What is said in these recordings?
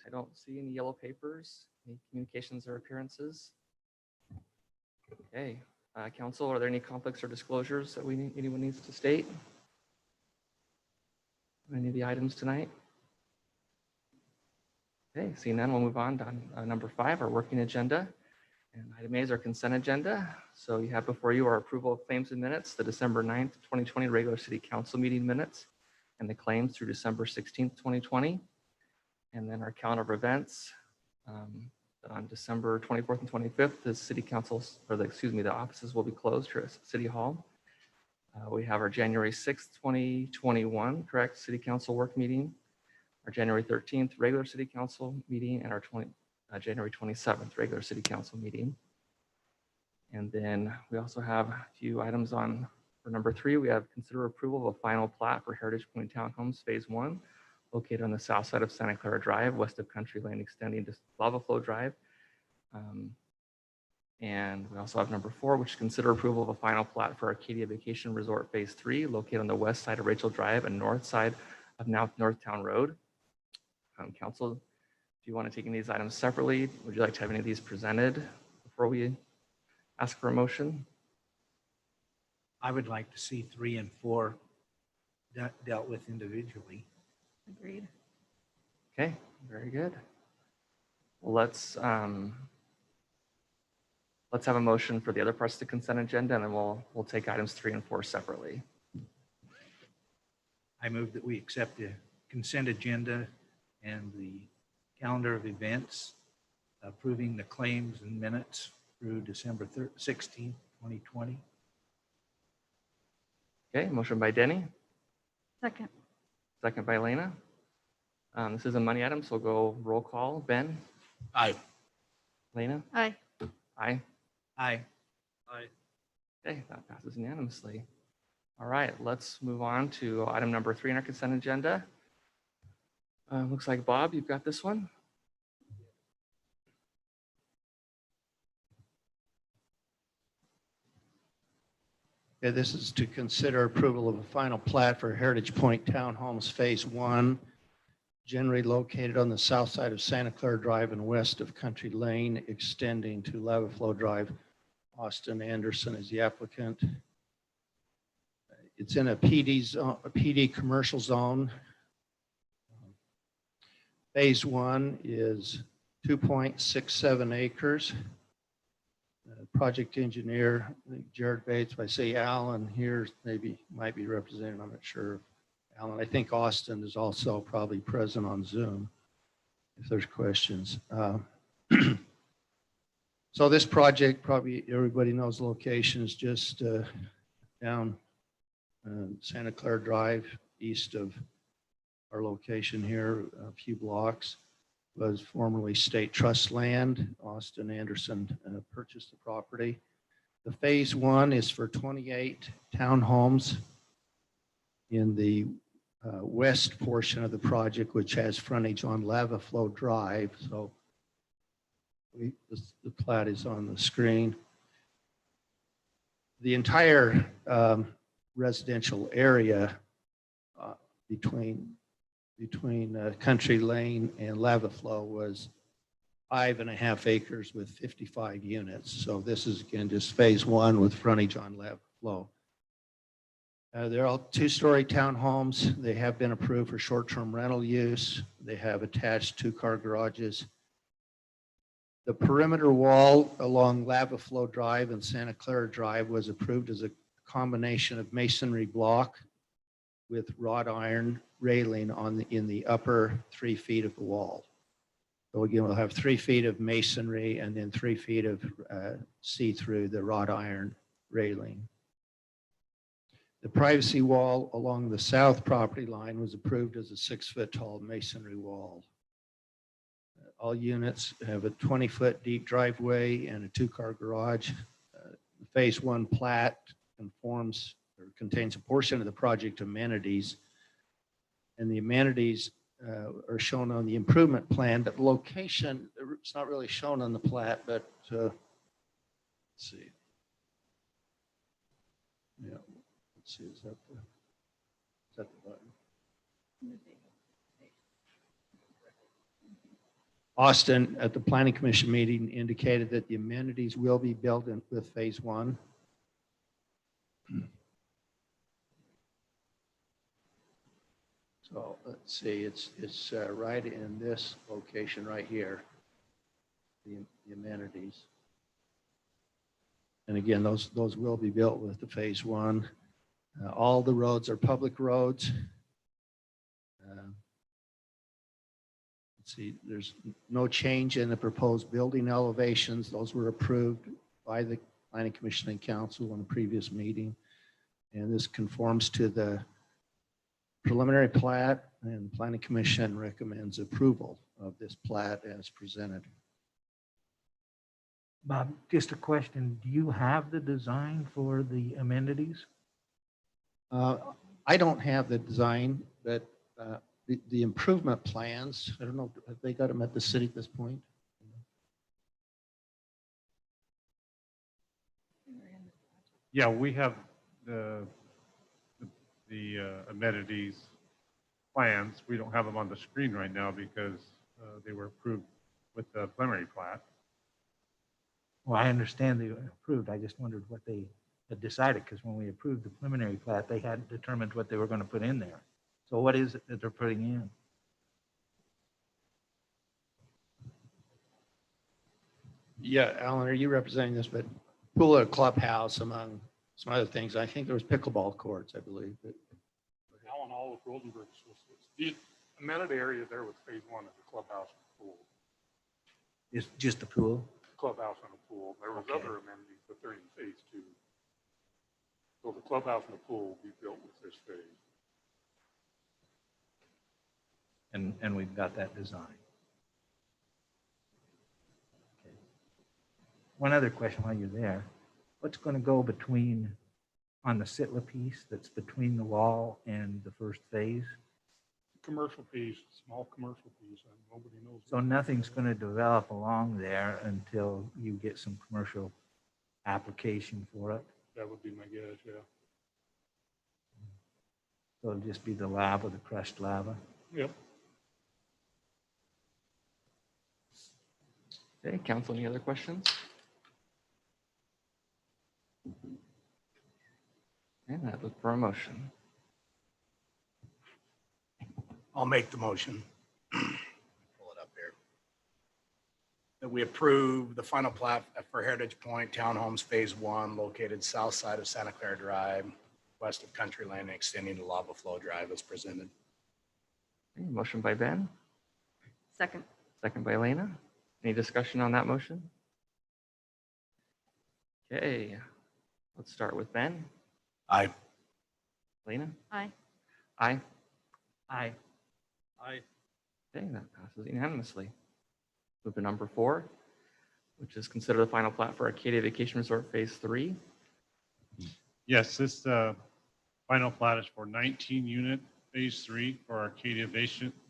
I don't see any yellow papers, any communications or appearances. Okay, council, are there any conflicts or disclosures that anyone needs to state? Any of the items tonight? Okay, seeing none, we'll move on to number 5, our working agenda. And item A is our consent agenda. So you have before you our approval of claims and minutes, the December 9th, 2020 regular city council meeting minutes, and the claims through December 16th, 2020. And then our calendar of events. On December 24th and 25th, the city councils, or the offices will be closed here at City Hall. We have our January 6th, 2021, correct, city council work meeting, our January 13th regular city council meeting, and our January 27th regular city council meeting. And then we also have a few items on for number 3. We have consider approval of a final plat for Heritage Point Townhomes Phase 1, located on the south side of Santa Clara Drive, west of Country Lane, extending to Lava Flow Drive. And we also have number 4, which is consider approval of a final plat for Arcadia Vacation Resort Phase 3, located on the west side of Rachel Drive and north side of Northtown Road. Council, do you want to take any of these items separately? Would you like to have any of these presented before we ask for a motion? I would like to see 3 and 4 dealt with individually. Agreed. Okay, very good. Well, let's have a motion for the other parts of the consent agenda, and then we'll take items 3 and 4 separately. I move that we accept the consent agenda and the calendar of events, approving the claims and minutes through December 16th, 2020. Okay, motion by Denny, Second. second by Lena. This is a money item, so we'll go roll call. Ben? Aye. Lena? Aye. Aye. Aye. Okay, that passes unanimously. All right, let's move on to item number 3 in our consent agenda. Looks like Bob, you've got this one. Yeah, this is to consider approval of a final plat for Heritage Point Townhomes Phase 1, generally located on the south side of Santa Clara Drive and west of Country Lane, extending to Lava Flow Drive. Austin Anderson is the applicant. It's in a PD commercial zone. Phase 1 is 2.67 acres. Project engineer, I think Jared Bates, if I say Alan here, might be represented, I'm not sure. Alan, I think Austin is also probably present on Zoom if there's questions. So this project, probably everybody knows the location, is just down Santa Clara Drive, east of our location here, a few blocks. Was formerly state trust land. Austin Anderson purchased the property. The Phase 1 is for 28 townhomes in the west portion of the project, which has frontage on Lava Flow Drive. So the plat is on the screen. The entire residential area between Country Lane and Lava Flow was 5.5 acres with 55 units. So this is again just Phase 1 with frontage on Lava Flow. They're all 2-story townhomes. They have been approved for short-term rental use. They have attached 2-car garages. The perimeter wall along Lava Flow Drive and Santa Clara Drive was approved as a combination of masonry block with wrought iron railing in the upper 3 feet of the wall. So again, we'll have 3 feet of masonry and then 3 feet of see-through the wrought iron railing. The privacy wall along the south property line was approved as a 6-foot tall masonry wall. All units have a 20-foot deep driveway and a 2-car garage. The Phase 1 plat contains a portion of the project amenities, and the amenities are shown on the improvement plan, but the location, it's not really shown on the plat, but let's see. Yeah, let's see, is that the button? Austin, at the planning commission meeting, indicated that the amenities will be built in with phase one. So let's see, it's right in this location right here, the amenities. And again, those will be built with the phase one. All the roads are public roads. Let's see, there's no change in the proposed building elevations. Those were approved by the Planning Commission and Council in a previous meeting. And this conforms to the preliminary plat, and the Planning Commission recommends approval of this plat as presented. Bob, just a question. Do you have the design for the amenities? I don't have the design, but the improvement plans, I don't know, have they got them at the city at this point? Yeah, we have the amenities plans. We don't have them on the screen right now because they were approved with the preliminary plat. Well, I understand they were approved. I just wondered what they had decided, because when we approved the preliminary plat, they hadn't determined what they were going to put in there. So what is it that they're putting in? Yeah, Alan, are you representing this? But pool and clubhouse, among some other things. I think there was pickleball courts, I believe. But Alan Hall of Rodenberg's was the amenity area there with phase one is the clubhouse and pool. Is just the pool? Clubhouse and a pool. There was Okay. other amenities, but they're in phase two. So the clubhouse and the pool will be built with this phase. And we've got that design. Okay. One other question while you're there. What's going to go between, on the Sitla piece that's between the wall and the first phase? Commercial piece, small commercial piece, and nobody knows. So nothing's going to develop along there until you get some commercial application for it? That would be my guess, yeah. So it'll just be the lava, the crushed lava? Yep. Okay, council, any other questions? And I'd look for a motion. I'll make the motion. Pull it up here. That we approve the final plat for Heritage Point Townhomes Phase One, located south side of Santa Clara Drive, west of Country Lane, extending to Lava Flow Drive as presented. Okay, motion by Ben, Second. second by Elena. Any discussion on that motion? Okay, let's start with Ben. Aye. Elena? Aye. Aye. Aye. Aye. Okay, that passes unanimously. Move to number 4, which is consider the final plat for Arcadia Vacation Resort Phase 3. Yes, this final plat is for 19 unit phase 3 for Arcadia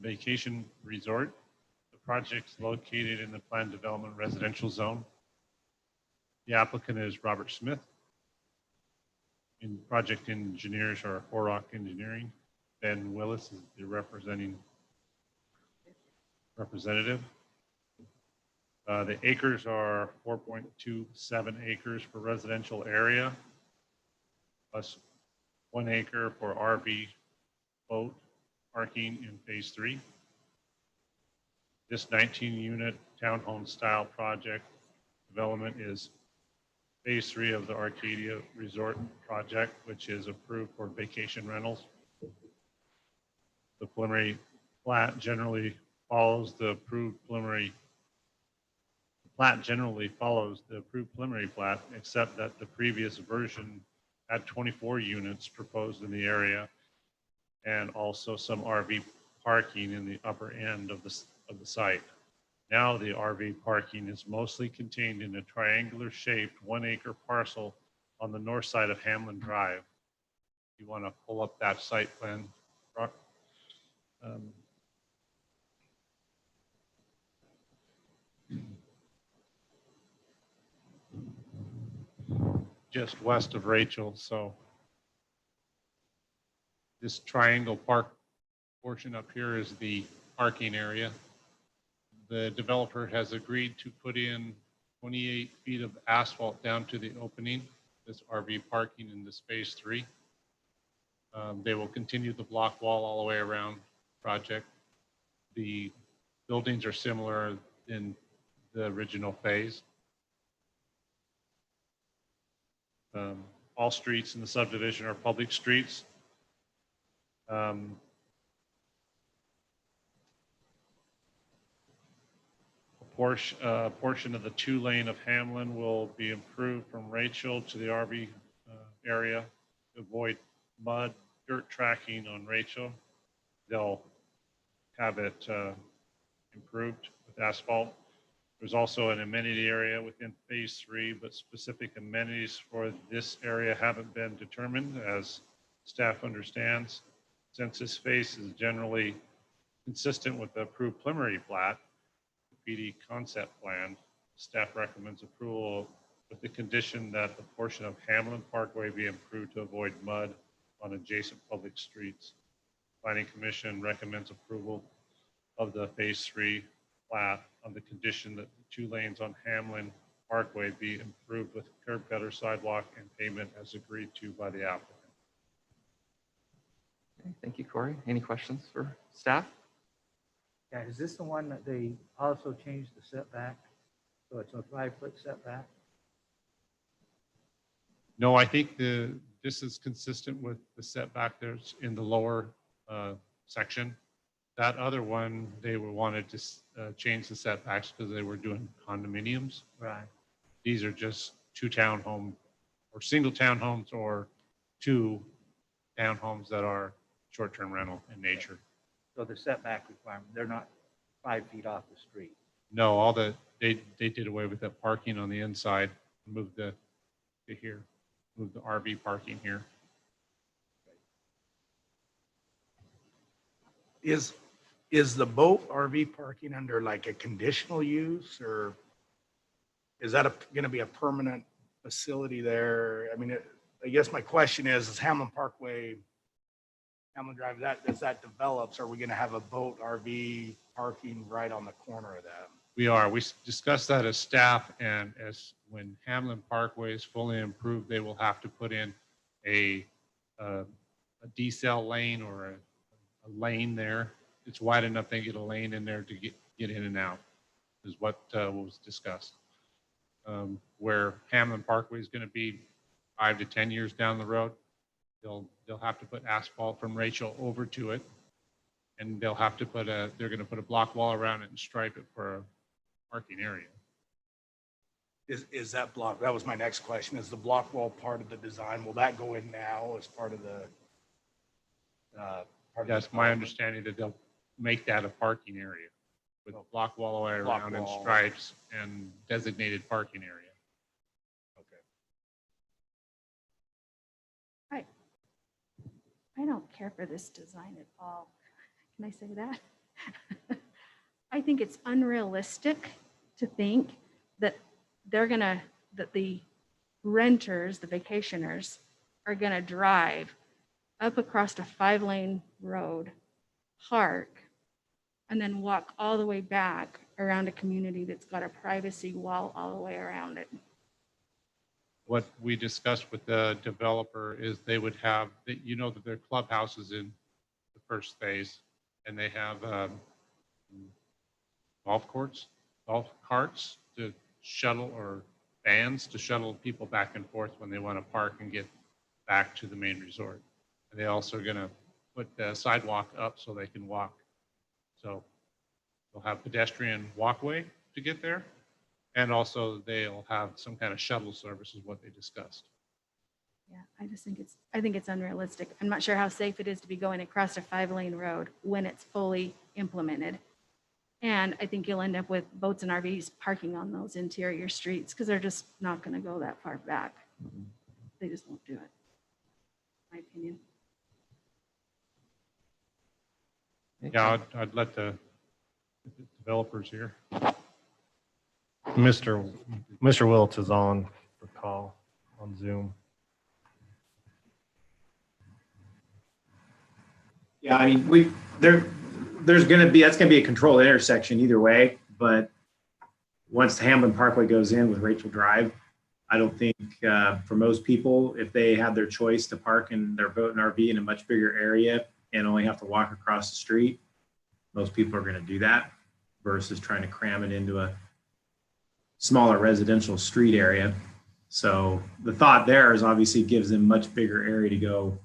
Vacation Resort. The project's located in the planned development residential zone. The applicant is Robert Smith. And project engineers are Horrock Engineering. Ben Willis is the representative. The acres are 4.27 acres for residential area, plus 1 acre for RV boat parking in phase 3. This 19-unit townhome style project development is phase 3 of the Arcadia Resort project, which is approved for vacation rentals. The preliminary plat generally follows the approved preliminary plat, except that the previous version had 24 units proposed in the area and also some RV parking in the upper end of the site. Now the RV parking is mostly contained in a triangular shaped 1 acre parcel on the north side of Hamlin Drive. You want to pull up that site plan, Brock? Just west of Rachel. So this triangle park portion up here is the parking area. the developer has agreed to put in 28 feet of asphalt down to the opening, this RV parking in this phase 3. They will continue the block wall all the way around project. The buildings are similar in the original phase. All streets in the subdivision are public streets. A portion of the 2-lane of Hamlin will be improved from Rachel to the RV area to avoid mud, dirt tracking on Rachel. They'll have it improved with asphalt. There's also an amenity area within phase 3, but specific amenities for this area haven't been determined, as staff understands. Since this phase is generally consistent with the approved preliminary plat, the PD concept plan, staff recommends approval with the condition that the portion of Hamlin Parkway be improved to avoid mud on adjacent public streets. Planning Commission recommends approval of the phase 3 plat on the condition that the 2 lanes on Hamlin Parkway be improved with curb gutter, sidewalk, and pavement as agreed to by the applicant. Okay, thank you, Corey. Any questions for staff? Yeah, is this the one that they also changed the setback? So it's a 5-foot setback? No, I think this is consistent with the setback there's in the lower section. That other one, they wanted to change the setbacks because they were doing condominiums. Right. These are just 2 townhome or single townhomes or 2 townhomes that are short-term rental in nature. So the setback requirement, they're not 5 feet off the street. No, they did away with that parking on the inside, moved moved the RV parking here. Is the boat RV parking under like a conditional use, or is that going to be a permanent facility there? I mean, I guess my question is Hamlin Parkway, Hamlin Drive, as that develops, are we going to have a boat RV parking right on the corner of that? We discussed that as staff, and as when Hamlin Parkway is fully improved, they will have to put in a decel lane or a lane there. It's wide enough they get a lane in there to get in and out, is what was discussed. Where Hamlin Parkway is going to be 5 to 10 years down the road, they'll have to put asphalt from Rachel over to it, and they'll have to they're going to put a block wall around it and stripe it for a parking area. Is that block, that was my next question, is the block wall part of the design? Will that go in now as part of the? That's my understanding, that they'll make that a parking area with a block wall all the way around and stripes and designated parking area. Okay. I don't care for this design at all. Can I say that? I think it's unrealistic to think that that the renters, the vacationers, are gonna drive up across a 5-lane road, park, and then walk all the way back around a community that's got a privacy wall all the way around it. What we discussed with the developer is they would have, that their clubhouse is in the first phase, and they have golf carts to shuttle, or vans to shuttle people back and forth when they want to park and get back to the main resort. And they also are going to put the sidewalk up so they can walk. So they'll have pedestrian walkway to get there. And also they'll have some kind of shuttle service, is what they discussed. Yeah, I think it's unrealistic. I'm not sure how safe it is to be going across a 5-lane road when it's fully implemented. And I think you'll end up with boats and RVs parking on those interior streets because they're just not going to go that far back. They just won't do it, my opinion. Yeah, I'd let the developers here. Mr. Wiltz is on the call on Zoom. Yeah, I mean, that's gonna be a controlled intersection either way, but once the Hamlin Parkway goes in with Rachel Drive, I don't think for most people, if they had their choice to park in their boat and RV in a much bigger area and only have to walk across the street, most people are going to do that versus trying to cram it into a smaller residential street area. So the thought there is obviously gives them much bigger area to go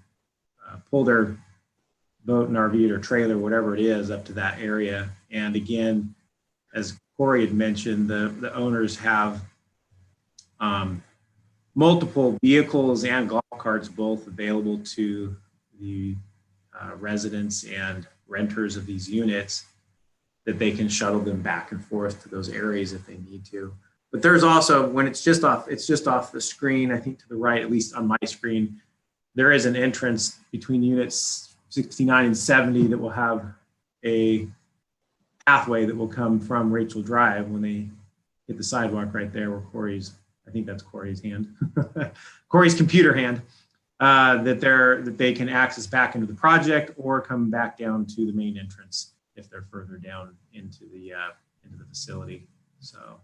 pull their boat and RV or trailer, whatever it is, up to that area. And again, as Corey had mentioned, the owners have multiple vehicles and golf carts both available to the residents and renters of these units that they can shuttle them back and forth to those areas if they need to. But there's also, when it's just off the screen, I think to the right, at least on my screen, there is an entrance between units 69 and 70 that will have a pathway that will come from Rachel Drive when they hit the sidewalk right there where Corey's, I think that's Corey's hand, Corey's computer hand, that they can access back into the project or come back down to the main entrance if they're further down into the facility. So.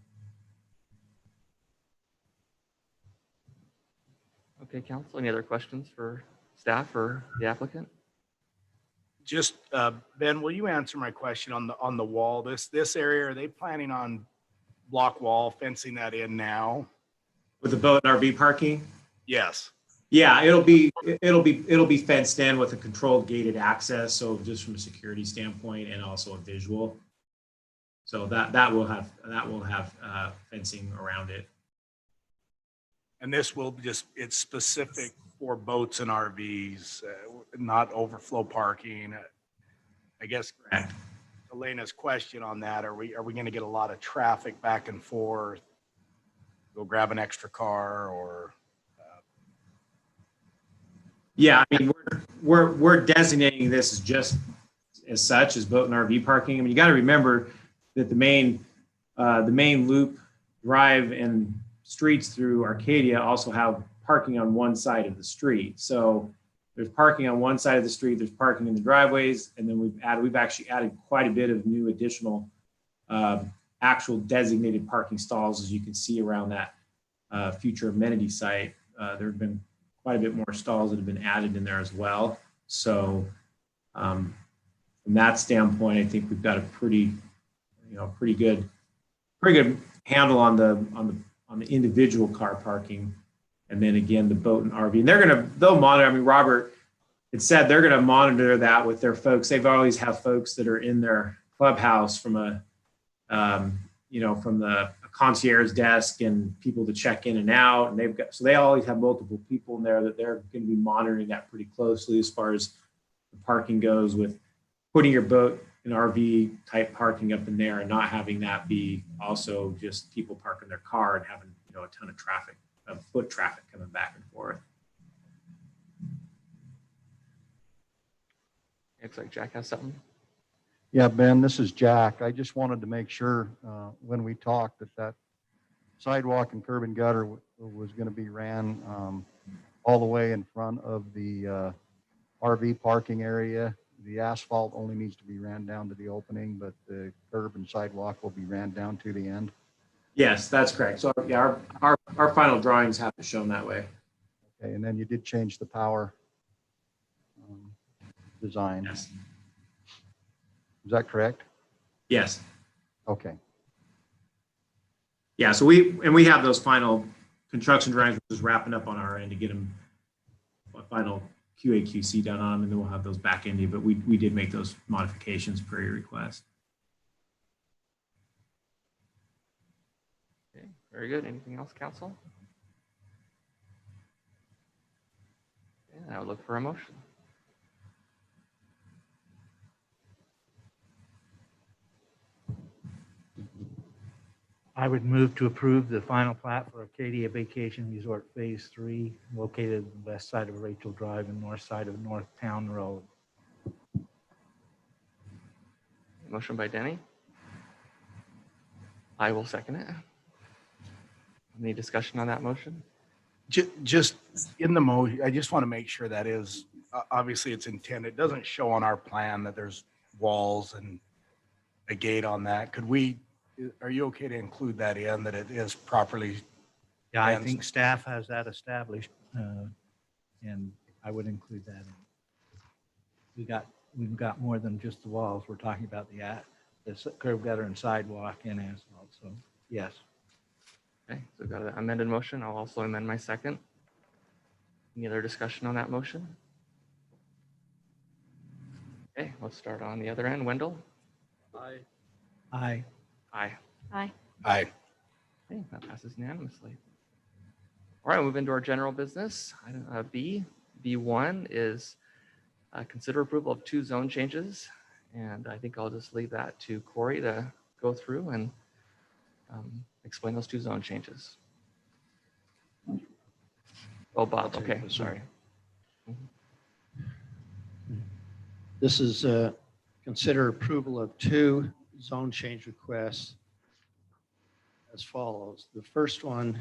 Okay, council, any other questions for staff or the applicant? Just, Ben, will you answer my question on the wall? This area, are they planning on block wall fencing that in now? With the boat and RV parking? Yes. Yeah, it'll be fenced in with a controlled gated access. So just from a security standpoint and also a visual. So that will have fencing around it. And this will it's specific for boats and RVs, not overflow parking. I guess Correct. Elena's question on that, are we going to get a lot of traffic back and forth? Go grab an extra car or? Yeah, I mean, we're designating this as just as such as boat and RV parking. I mean, you got to remember that the main loop drive and streets through Arcadia also have parking on one side of the street. So there's parking on one side of the street, there's parking in the driveways, and then we've actually added quite a bit of new additional actual designated parking stalls, as you can see around that future amenity site. There have been quite a bit more stalls that have been added in there as well. So from that standpoint, I think we've got a pretty good handle on the individual car parking. And then again, the boat and RV, and they'll monitor. I mean, Robert had said they're going to monitor that with their folks. They've always have folks that are in their clubhouse from from the concierge desk and people to check in and out. And they always have multiple people in there that they're going to be monitoring that pretty closely as far as the parking goes, with putting your boat and RV type parking up in there and not having that be also just people parking their car and having, a ton of traffic, foot traffic coming back and forth. Looks like Jack has something. Yeah, Ben, this is Jack. I just wanted to make sure when we talked that sidewalk and curb and gutter was going to be ran all the way in front of the RV parking area. The asphalt only needs to be ran down to the opening, but the curb and sidewalk will be ran down to the end. Yes, that's correct. So yeah, our final drawings have it shown that way. Okay, and then you did change the power design. Yes. Is that correct? Yes. Okay. Yeah. So we have those final construction drawings, which is wrapping up on our end to get them a final QA/QC done on them, and then we'll have those back ended. But we did make those modifications per your request. Okay, very good. Anything else, council? Yeah, I would look for a motion. I would move to approve the final plat for Acadia Vacation Resort Phase 3, located on the west side of Rachel Drive and north side of North Town Road. Motion by Denny. I will second it. Any discussion on that motion? Just in the motion, I just want to make sure that is, obviously it's intended. It doesn't show on our plan that there's walls and a gate on that. Could we Are you okay to include that in, that it is properly? Yeah, I And- think staff has that established, and I would include that in. We've got more than just the walls. We're talking about the curb gutter and sidewalk and asphalt, so yes. Okay, so we've got an amended motion. I'll also amend my second. Any other discussion on that motion? Okay, let's start on the other end. Wendell? Aye. Aye. Aye. Aye. Okay, that passes unanimously. All right, we'll move into our general business. Item B1 is consider approval of 2 zone changes. And I think I'll just leave that to Corey to go through and explain those 2 zone changes. Oh, Bob, I'll take okay, this one. sorry. This is consider approval of 2 zone change requests as follows. The first one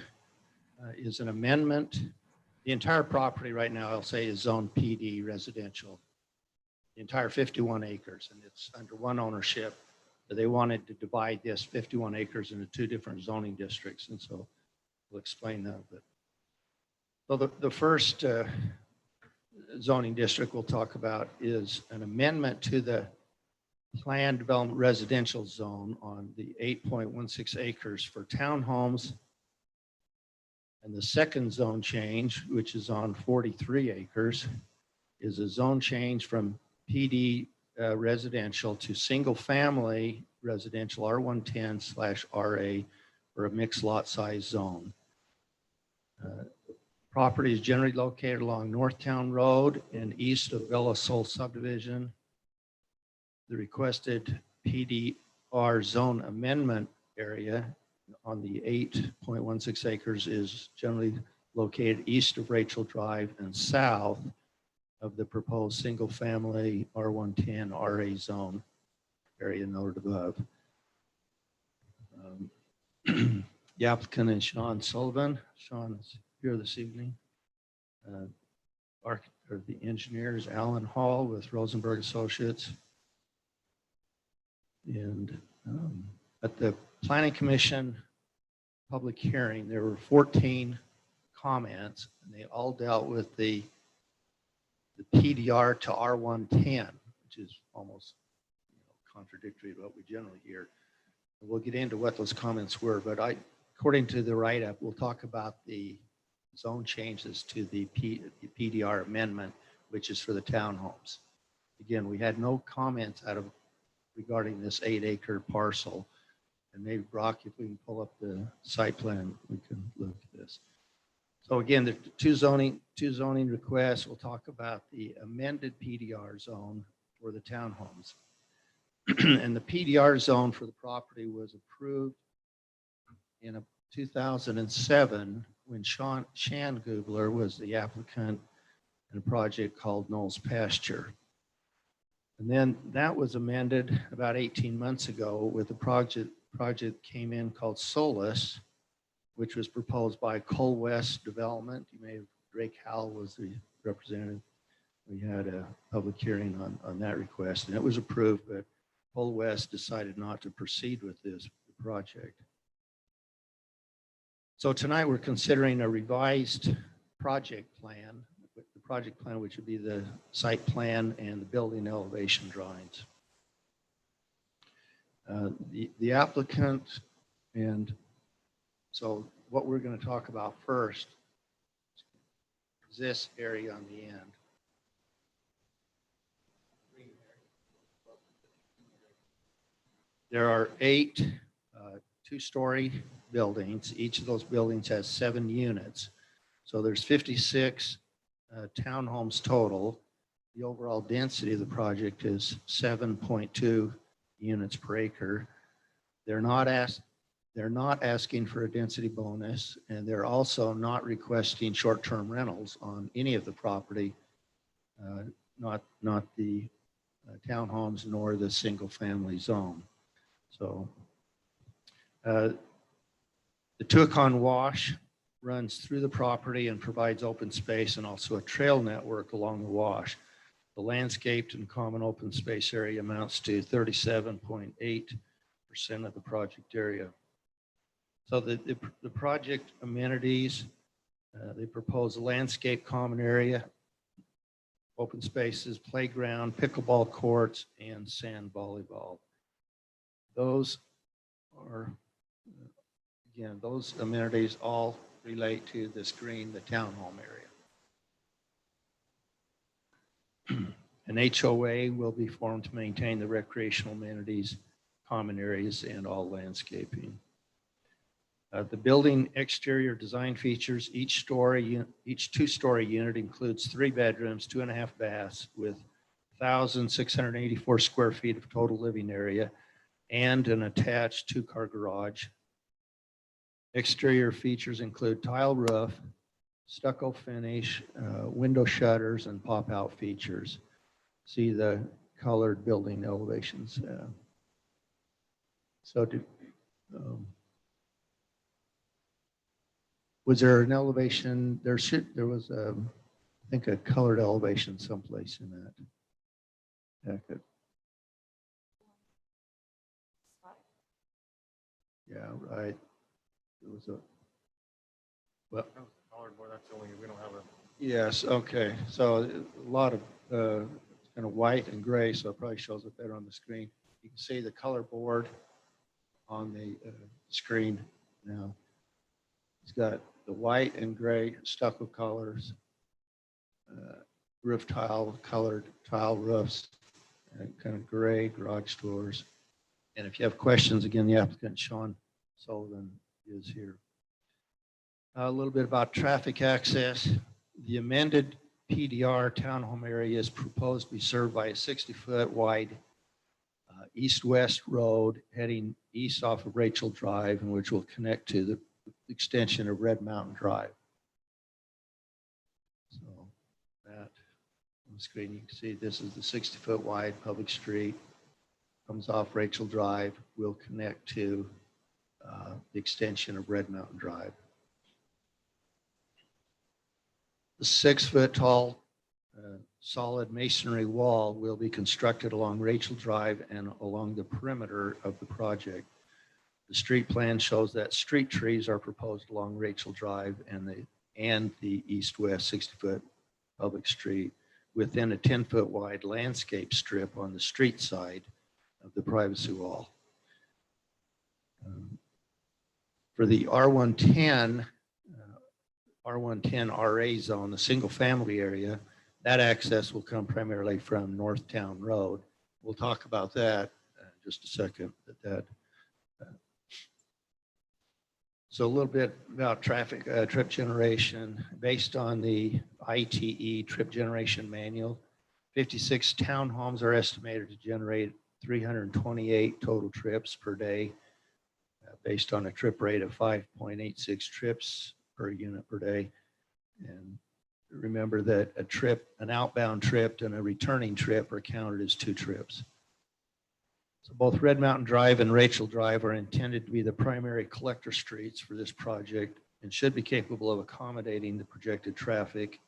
is an amendment. The entire property right now, I'll say, is zone PD residential. The entire 51 acres, and it's under one ownership. But they wanted to divide this 51 acres into 2 different zoning districts, and so we'll explain that a bit. So the first zoning district we'll talk about is an amendment to the planned development residential zone on the 8.16 acres for townhomes. And the second zone change, which is on 43 acres, is a zone change from PD residential to single family residential R110/RA for a mixed lot size zone. Property is generally located along Northtown Road and east of Villa Sol subdivision. The requested PDR zone amendment area on the 8.16 acres is generally located east of Rachel Drive and south of the proposed single-family R110/RA zone area noted above. The applicant is Sean Sullivan. Sean is here this evening. The engineers, Alan Hall with Rosenberg Associates. And at the Planning Commission public hearing, there were 14 comments, and they all dealt with the PDR to R110, which is almost contradictory to what we generally hear. And we'll get into what those comments were, but according to the write-up, we'll talk about the zone changes to the PDR amendment, which is for the townhomes. Again, we had no comments regarding this 8-acre parcel. And maybe Brock, if we can pull up the site plan, we can look at this. So again, the two zoning requests, we'll talk about the amended PDR zone for the townhomes. And the PDR zone for the property was approved in 2007 when Shan Gubler was the applicant in a project called Knowles Pasture. And then that was amended about 18 months ago with a project came in called Solus, which was proposed by Cole West Development. You may have, Drake Howell was the representative. We had a public hearing on that request, and it was approved, but Cole West decided not to proceed with this project. So tonight we're considering a revised project plan, the project plan which would be the site plan and the building elevation drawings. The applicant, and so what we're going to talk about first is this area on the end. There are 8 two-story buildings. Each of those buildings has 7 units. So there's 56 townhomes total. The overall density of the project is 7.2 units per acre. They're not asking for a density bonus, and they're also not requesting short-term rentals on any of the property, not the townhomes nor the single-family zone. So the Tuacahn Wash runs through the property and provides open space and also a trail network along the wash. The landscaped and common open space area amounts to 37.8% of the project area. So the project amenities, they propose a landscape common area, open spaces, playground, pickleball courts, and sand volleyball. Those are, again, those amenities all relate to this green, the townhome area. An HOA will be formed to maintain the recreational amenities, common areas, and all landscaping. The building exterior design features, each two-story unit includes 3 bedrooms, 2.5 baths with 1,684 square feet of total living area and an attached 2-car garage. Exterior features include tile roof, stucco finish, window shutters, and pop-out features. See the colored building elevations. Was there an elevation? There was I think a colored elevation someplace in that. Yeah, yeah, right. It was a, well, Colored board, that's the only, we don't have a. yes, okay. So a lot of kind of white and gray, so it probably shows it better on the screen. You can see the color board on the screen now. It's got the white and gray stucco colors, roof tile, colored tile roofs, and kind of gray garage doors. And if you have questions, again, the applicant, Sean Sullivan, is here. A little bit about traffic access. The amended PDR townhome area is proposed to be served by a 60-foot wide east-west road heading east off of Rachel Drive, and which will connect to the extension of Red Mountain Drive. So that on the screen, you can see this is the 60-foot wide public street, comes off Rachel Drive, will connect to the extension of Red Mountain Drive. The 6-foot tall solid masonry wall will be constructed along Rachel Drive and along the perimeter of the project. The street plan shows that street trees are proposed along Rachel Drive and the east-west 60-foot public street within a 10-foot wide landscape strip on the street side of the privacy wall. For the R110 RA zone, the single family area, that access will come primarily from North Town Road. We'll talk about that in just a second. So a little bit about traffic trip generation. Based on the ITE trip generation manual, 56 townhomes are estimated to generate 328 total trips per day based on a trip rate of 5.86 trips per unit per day. And remember that a trip, an outbound trip and a returning trip are counted as 2 trips. So both Red Mountain Drive and Rachel Drive are intended to be the primary collector streets for this project and should be capable of accommodating the projected traffic.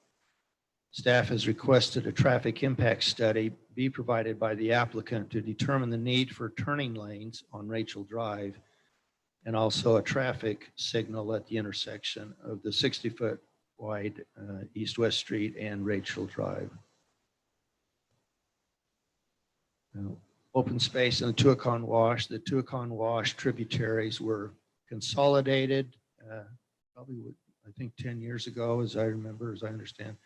Staff has requested a traffic impact study be provided by the applicant to determine the need for turning lanes on Rachel Drive and also a traffic signal at the intersection of the 60-foot wide east-west street and Rachel Drive. Now, open space in the Tuacahn Wash. The Tuacahn Wash tributaries were consolidated probably, I think, 10 years ago, as I remember, as I understand,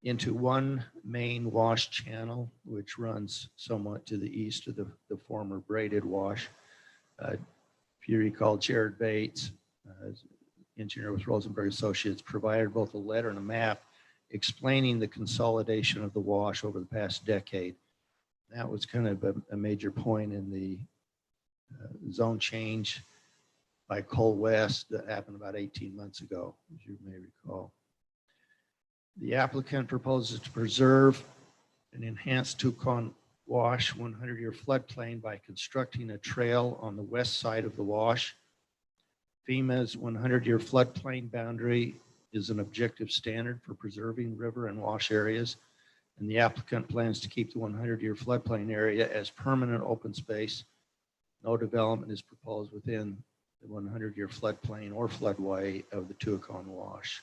into one main wash channel, which runs somewhat to the east of the former braided wash. If you recall, Jared Bates, engineer with Rosenberg Associates, provided both a letter and a map explaining the consolidation of the wash over the past decade. That was kind of a major point in the zone change by Cole West that happened about 18 months ago, as you may recall. The applicant proposes to preserve an enhanced Tuacahn Wash 100-year floodplain by constructing a trail on the west side of the wash. FEMA's 100-year floodplain boundary is an objective standard for preserving river and wash areas, and the applicant plans to keep the 100-year floodplain area as permanent open space No development is proposed within the 100-year floodplain or floodway of the Tuacahn Wash.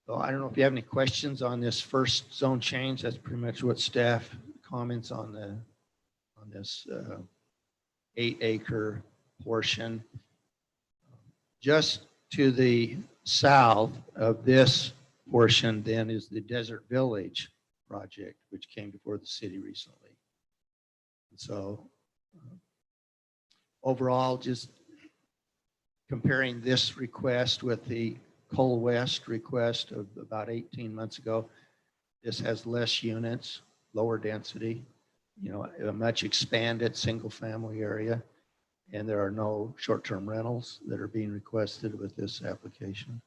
So I don't know if you have any questions on this first zone change. That's pretty much what staff comments on this 8-acre portion. Just to the south of this portion then is the Desert Village project, which came before the city recently. So overall, just comparing this request with the Cole West request of about 18 months ago, this has less units, lower density, a much expanded single family area. And there are no short-term rentals that are being requested with this application.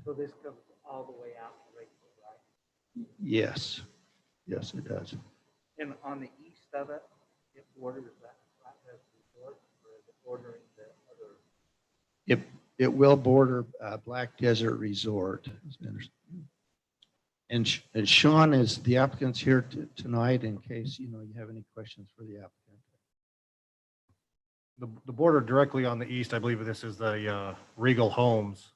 So this comes all the way out to Rachel, right? Yes, yes, it does. And on the east of it, it borders that Flathead Resort, or is it bordering the other? It will border Black Desert Resort. And Sean is the applicant's here tonight in case you have any questions for the applicant. The border directly on the east, I believe this is the Regal Homes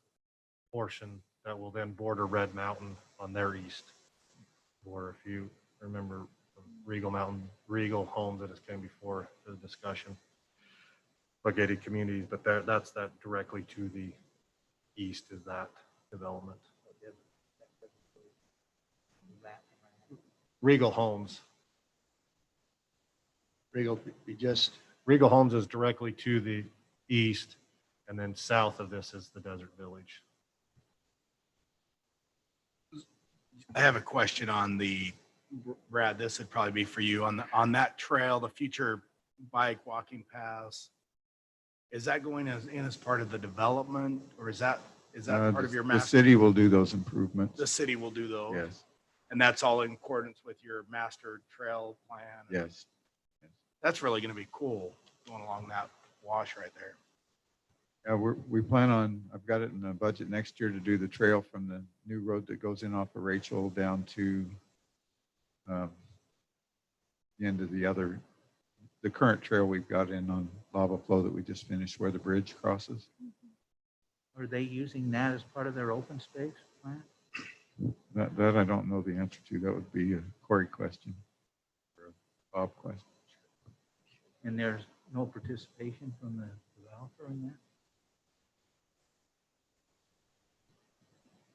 portion that will then border Red Mountain on their east border. If you remember Regal Homes that has came before the discussion. But gated communities, but that's that directly to the east is that development. Regal Homes. Regal, Regal Homes is directly to the east, and then south of this is the Desert Village. I have a question on Brad, this would probably be for you on that trail, the future bike walking paths. Is that going as part of the development, or is that part of your The master? city will do those improvements. The city will do those? Yes, And that's all in accordance with your master trail plan? yes. That's really going to be cool, going along that wash right there. Yeah, we plan on, I've got it in the budget next year to do the trail from the new road that goes in off of Rachel down to the end of the current trail we've got in on Lava Flow that we just finished where the bridge crosses. Are they using that as part of their open space plan? That I don't know the answer to. That would be a Corey question or a Bob question. And there's no participation from the developer in that?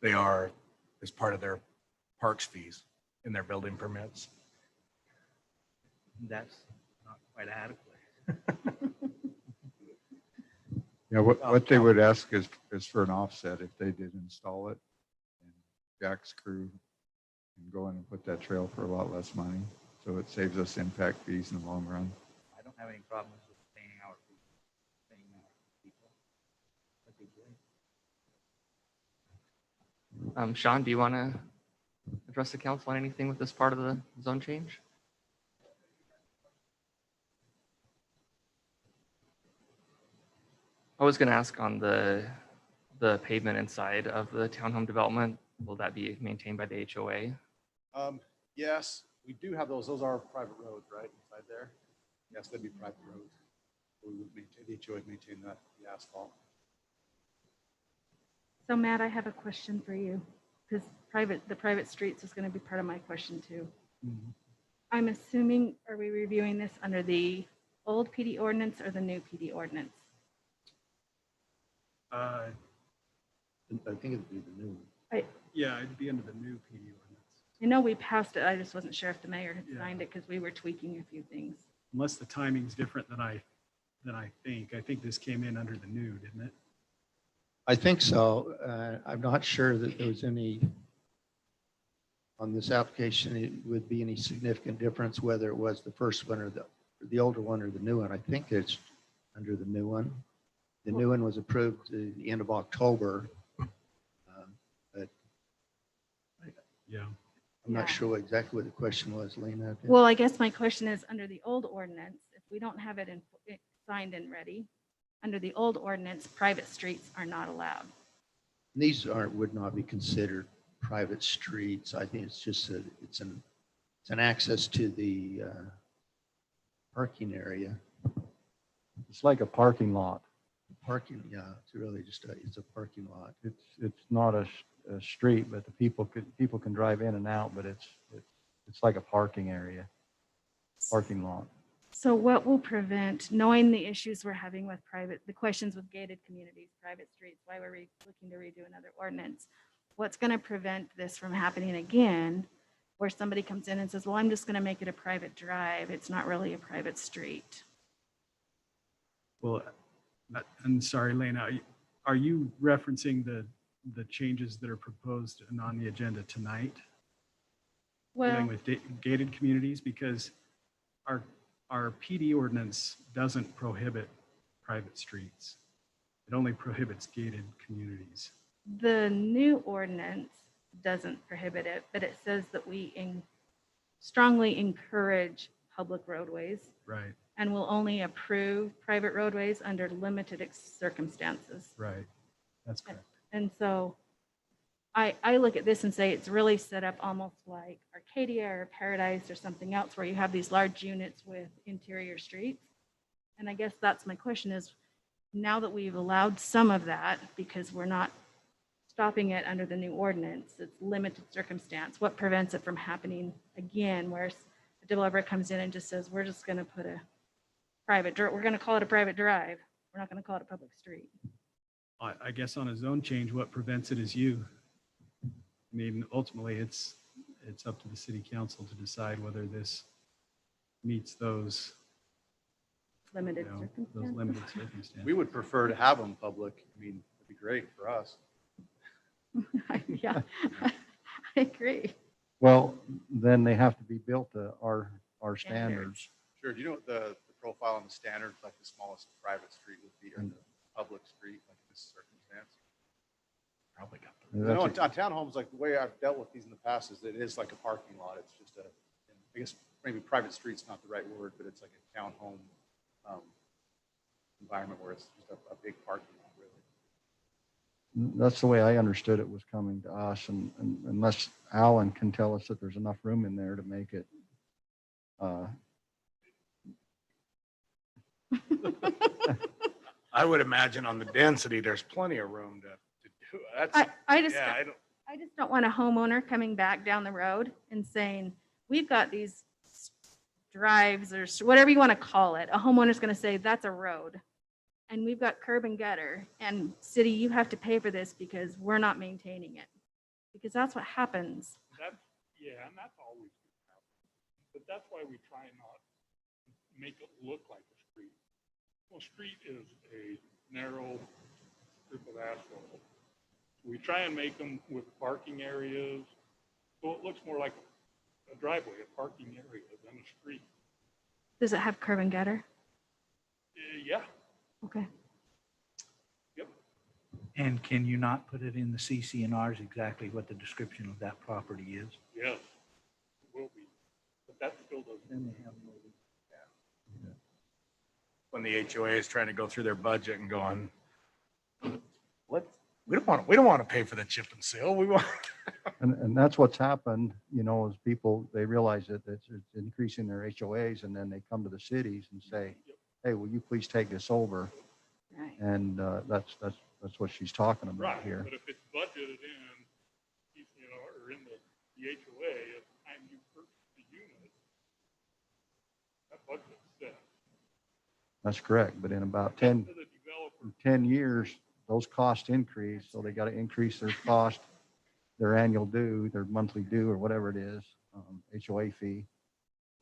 They are as part of their parks fees in their building permits. That's not quite adequate. Yeah, what they would ask is for an offset if they did install it. And Jack's crew can go in and put that trail for a lot less money. So it saves us impact fees in the long run. I don't have any problems with paying our people. That'd be great. Sean, do you want to address the council on anything with this part of the zone change? I was going to ask on the pavement inside of the townhome development, will that be maintained by the HOA? Yes, we do have those. Those are private roads, right, inside there? Yes, they'd be private roads. We would maintain, the HOA would maintain the asphalt. So Matt, I have a question for you, because the private streets is going to be part of my question too. I'm assuming, are we reviewing this under the old PD ordinance or the new PD ordinance? I think it'd be the new. Yeah, it'd be under the new PD ordinance. I know we passed it. I just wasn't sure if the mayor had Yeah. signed it because we were tweaking a few things. Unless the timing's different than I think. I think this came in under the new, didn't it? I think so. I'm not sure that there was any, on this application, it would be any significant difference whether it was the first one or the older one or the new one. I think it's under the new one. The new one was approved at the end of October. But Yeah. I'm not Yeah. sure exactly what the question was, Lena. Well, I guess my question is, under the old ordinance, if we don't have it signed and ready, under the old ordinance, private streets are not allowed. These would not be considered private streets. I think it's just it's It's an access to the parking area. It's like a parking lot. Parking, yeah, it's really just it's a parking lot. It's not a street, but the people can drive in and out, but it's like a parking area, parking lot. So what will prevent, knowing the issues we're having with the questions with gated communities, private streets, why we're looking to redo another ordinance, what's going to prevent this from happening again, where somebody comes in and says, well, I'm just going to make it a private drive. It's not really a private street. Well, I'm sorry, Lena, are you referencing the changes that are proposed and on the agenda tonight? Dealing Well, with gated communities, because our PD ordinance doesn't prohibit private streets. It only prohibits gated communities. the new ordinance doesn't prohibit it, but it says that we strongly encourage public roadways Right, and will only approve private roadways under limited circumstances. right. That's correct. And so I look at this and say it's really set up almost like Arcadia or Paradise or something else where you have these large units with interior streets. And I guess that's my question is, now that we've allowed some of that, because we're not stopping it under the new ordinance, it's limited circumstance, what prevents it from happening again, where a developer comes in and just says, we're just going to put a we're going to call it a private drive. We're not going to call it a public street. I guess on a zone change, what prevents it is you. I mean, ultimately, it's up to the city council to decide whether this meets those, Limited those circumstances. limited circumstances. We would prefer to have them public. I mean, it'd be great for us. Yeah, I agree. Well, then they have to be built to our standards. Sure. Do you know what the profile and the standard, like the smallest private street would be, or the public street, like this circumstance? Probably got I know on townhomes, like the way I've dealt with these in the past is that it is like a parking lot. It's just I guess maybe private street's not the right word, but it's like a townhome environment where it's just a big parking lot, really. That's the way I understood it was coming to us, and unless Alan can tell us that there's enough room in there to make it. I would imagine on the density, there's plenty of room to do. That's, I just, yeah, I don't, I just don't want a homeowner coming back down the road and saying, we've got these drives or whatever you want to call it. A homeowner's going to say, that's a road. And we've got curb and gutter, and city, you have to pay for this because we're not maintaining it. Because that's what happens. That's, yeah, and that's always gonna happen. But that's why we try not make it look like a street. Well, street is a narrow strip of asphalt. We try and make them with parking areas, so it looks more like a driveway, a parking area than a street. Does it have curb and gutter? Yeah, Okay. yep. And can you not put it in the CC&Rs exactly what the description of that property is? Yes, it will be. But that still doesn't. Then they have no. when the HOA is trying to go through their budget and going, we don't want to pay for the chip and seal. We want. And that's what's happened, is people, they realize that it's increasing their HOAs, and then they come to the cities and say, hey, will you please take this over? Right. And that's what she's talking about Right, here. but if it's budgeted in, or in the HOA, at the time you purchase the unit, that budget's set. That's correct. But in about 10 To the developer, 10 years, those costs increase. So they got to increase their cost, their annual due, their monthly due, or whatever it is, HOA fee.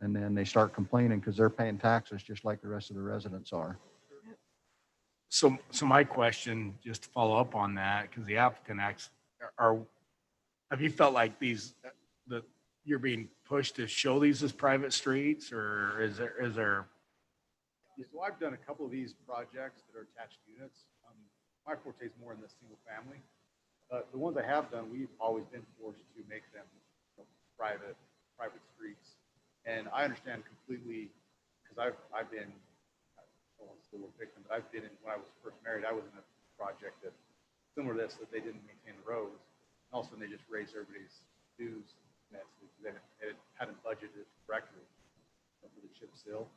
And then they start complaining because they're paying taxes just like the rest of the residents are. So my question, just to follow up on that, because the applicant have you felt like you're being pushed to show these as private streets, or is there? So I've done a couple of these projects that are attached units. My forte is more in the single family. The ones I have done, we've always been forced to make them private streets. And I understand completely, because I've been, I don't want to say we're victim, but I've been in, when I was first married, I was in a project similar to this, that they didn't maintain the roads. And all of a sudden they just raised everybody's dues. immensely, because it hadn't budgeted correctly for the chip seal.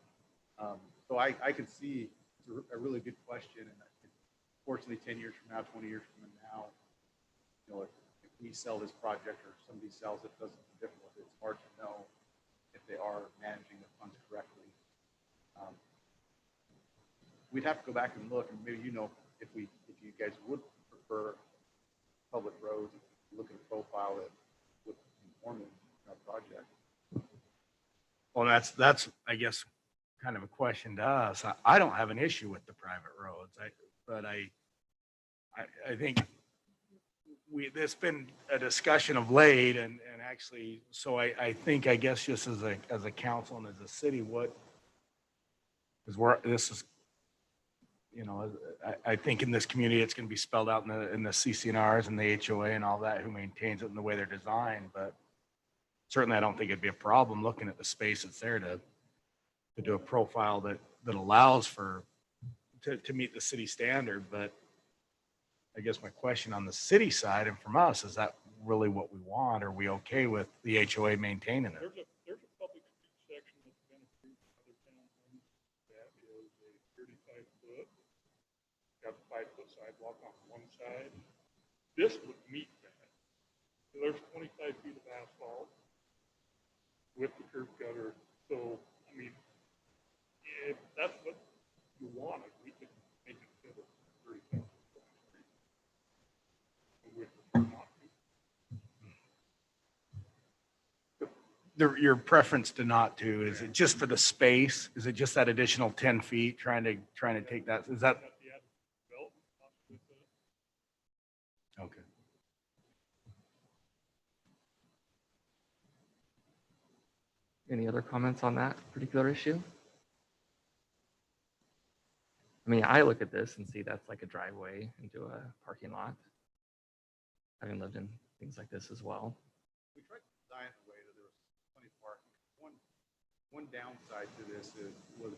So I can see it's a really good question, and fortunately, 10 years from now, 20 years from now, you know, if we sell this project or somebody sells it, doesn't different, it's hard to know if they are managing the funds correctly. We'd have to go back and look, and maybe if you guys would prefer public roads, look at a profile that would inform our project. Well, that's I guess kind of a question to us. I don't have an issue with the private roads, but I think there's been a discussion of late, and actually, so I think, I guess, just as a council and as a city, this is, you know, I think in this community, it's going to be spelled out in the CCNRs and the HOA and all that, who maintains it and the way they're designed. But certainly, I don't think it'd be a problem looking at the space that's there to do a profile that allows to meet the city standard. But I guess my question on the city side and from us, is that really what we want? Are we okay with the HOA maintaining it? There's a public street section that's been approved in other townhomes that is a 35-foot, got a 5-foot sidewalk on one side. This would meet that. So there's 25 feet of asphalt with the curb gutter. So, I mean, if that's what you wanted, we could make it fit a 30,000 street. With not to. Your preference to not to, is it just for the space? Is it just that additional 10 feet trying to take that? Is that? Okay. Any other comments on that particular issue? I mean, I look at this and see that's like a driveway into a parking lot. Having lived in things like this as well. We tried to design it in a way that there was plenty of parking. One downside to this is with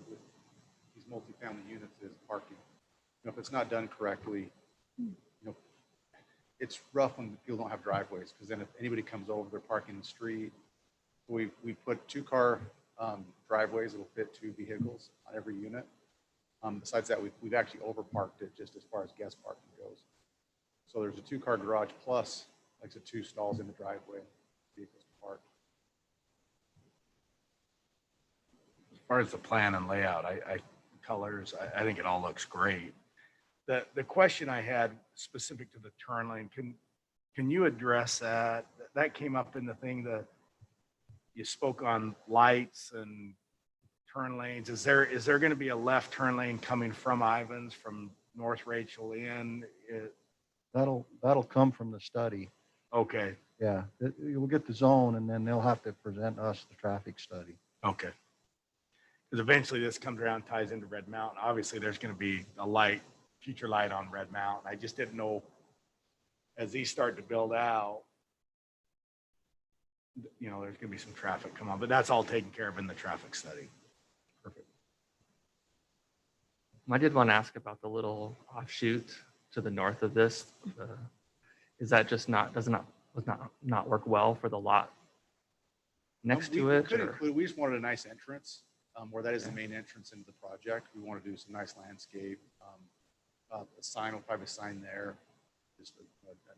these multifamily units is parking. If it's not done correctly, it's rough when people don't have driveways, because then if anybody comes over, they're parking in the street. We put 2-car driveways that'll fit 2 vehicles on every unit. Besides that, we've actually overparked it just as far as guest parking goes. So there's a 2-car garage plus, like I said, 2 stalls in the driveway, vehicles to park. As far as the plan and layout, colors, I think it all looks great. The question I had specific to the turn lane, can you address that? That came up in the thing that you spoke on lights and turn lanes. Is there going to be a left turn lane coming from Ivans, from North Rachel in? That'll come from the study. Okay. Yeah, you'll get the zone, and then they'll have to present us the traffic study. Okay. Because eventually this comes around, ties into Red Mountain. Obviously, there's going to be a future light on Red Mountain. I just didn't know, as these start to build out, there's going to be some traffic come on, but that's all taken care of in the traffic study. Perfect. I did want to ask about the little offshoot to the north of this. Is that just does not work well for the lot next to it? We just wanted a nice entrance where that is the main entrance into the project. We want to do some nice landscape. A sign will probably sign there, just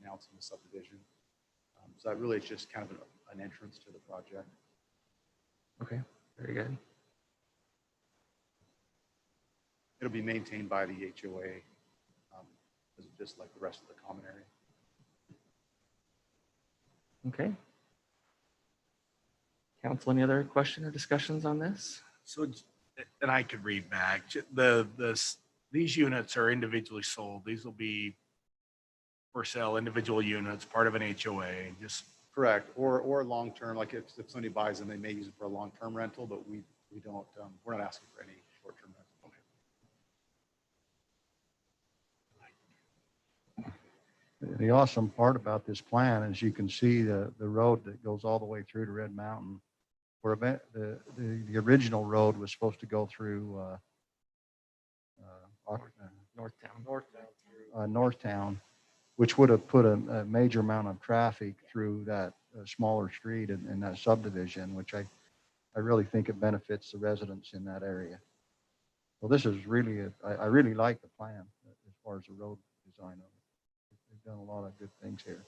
announcing the subdivision. So that really is just kind of an entrance to the project. Okay, very good. It'll be maintained by the HOA, just like the rest of the common area. Okay. Council, any other question or discussions on this? So, and I could read back, these units are individually sold. These will be for sale, individual units, part of an HOA, just. Correct. Or long-term, like if somebody buys them, they may use it for a long-term rental, but we don't, we're not asking for any short-term rental. The awesome part about this plan is you can see the road that goes all the way through to Red Mountain, where the original road was supposed to go through Northtown, which would have put a major amount of traffic through that a smaller street in that subdivision, which I really think it benefits the residents in that area. Well, this is really, I really like the plan as far as the road design of it. They've done a lot of good things here.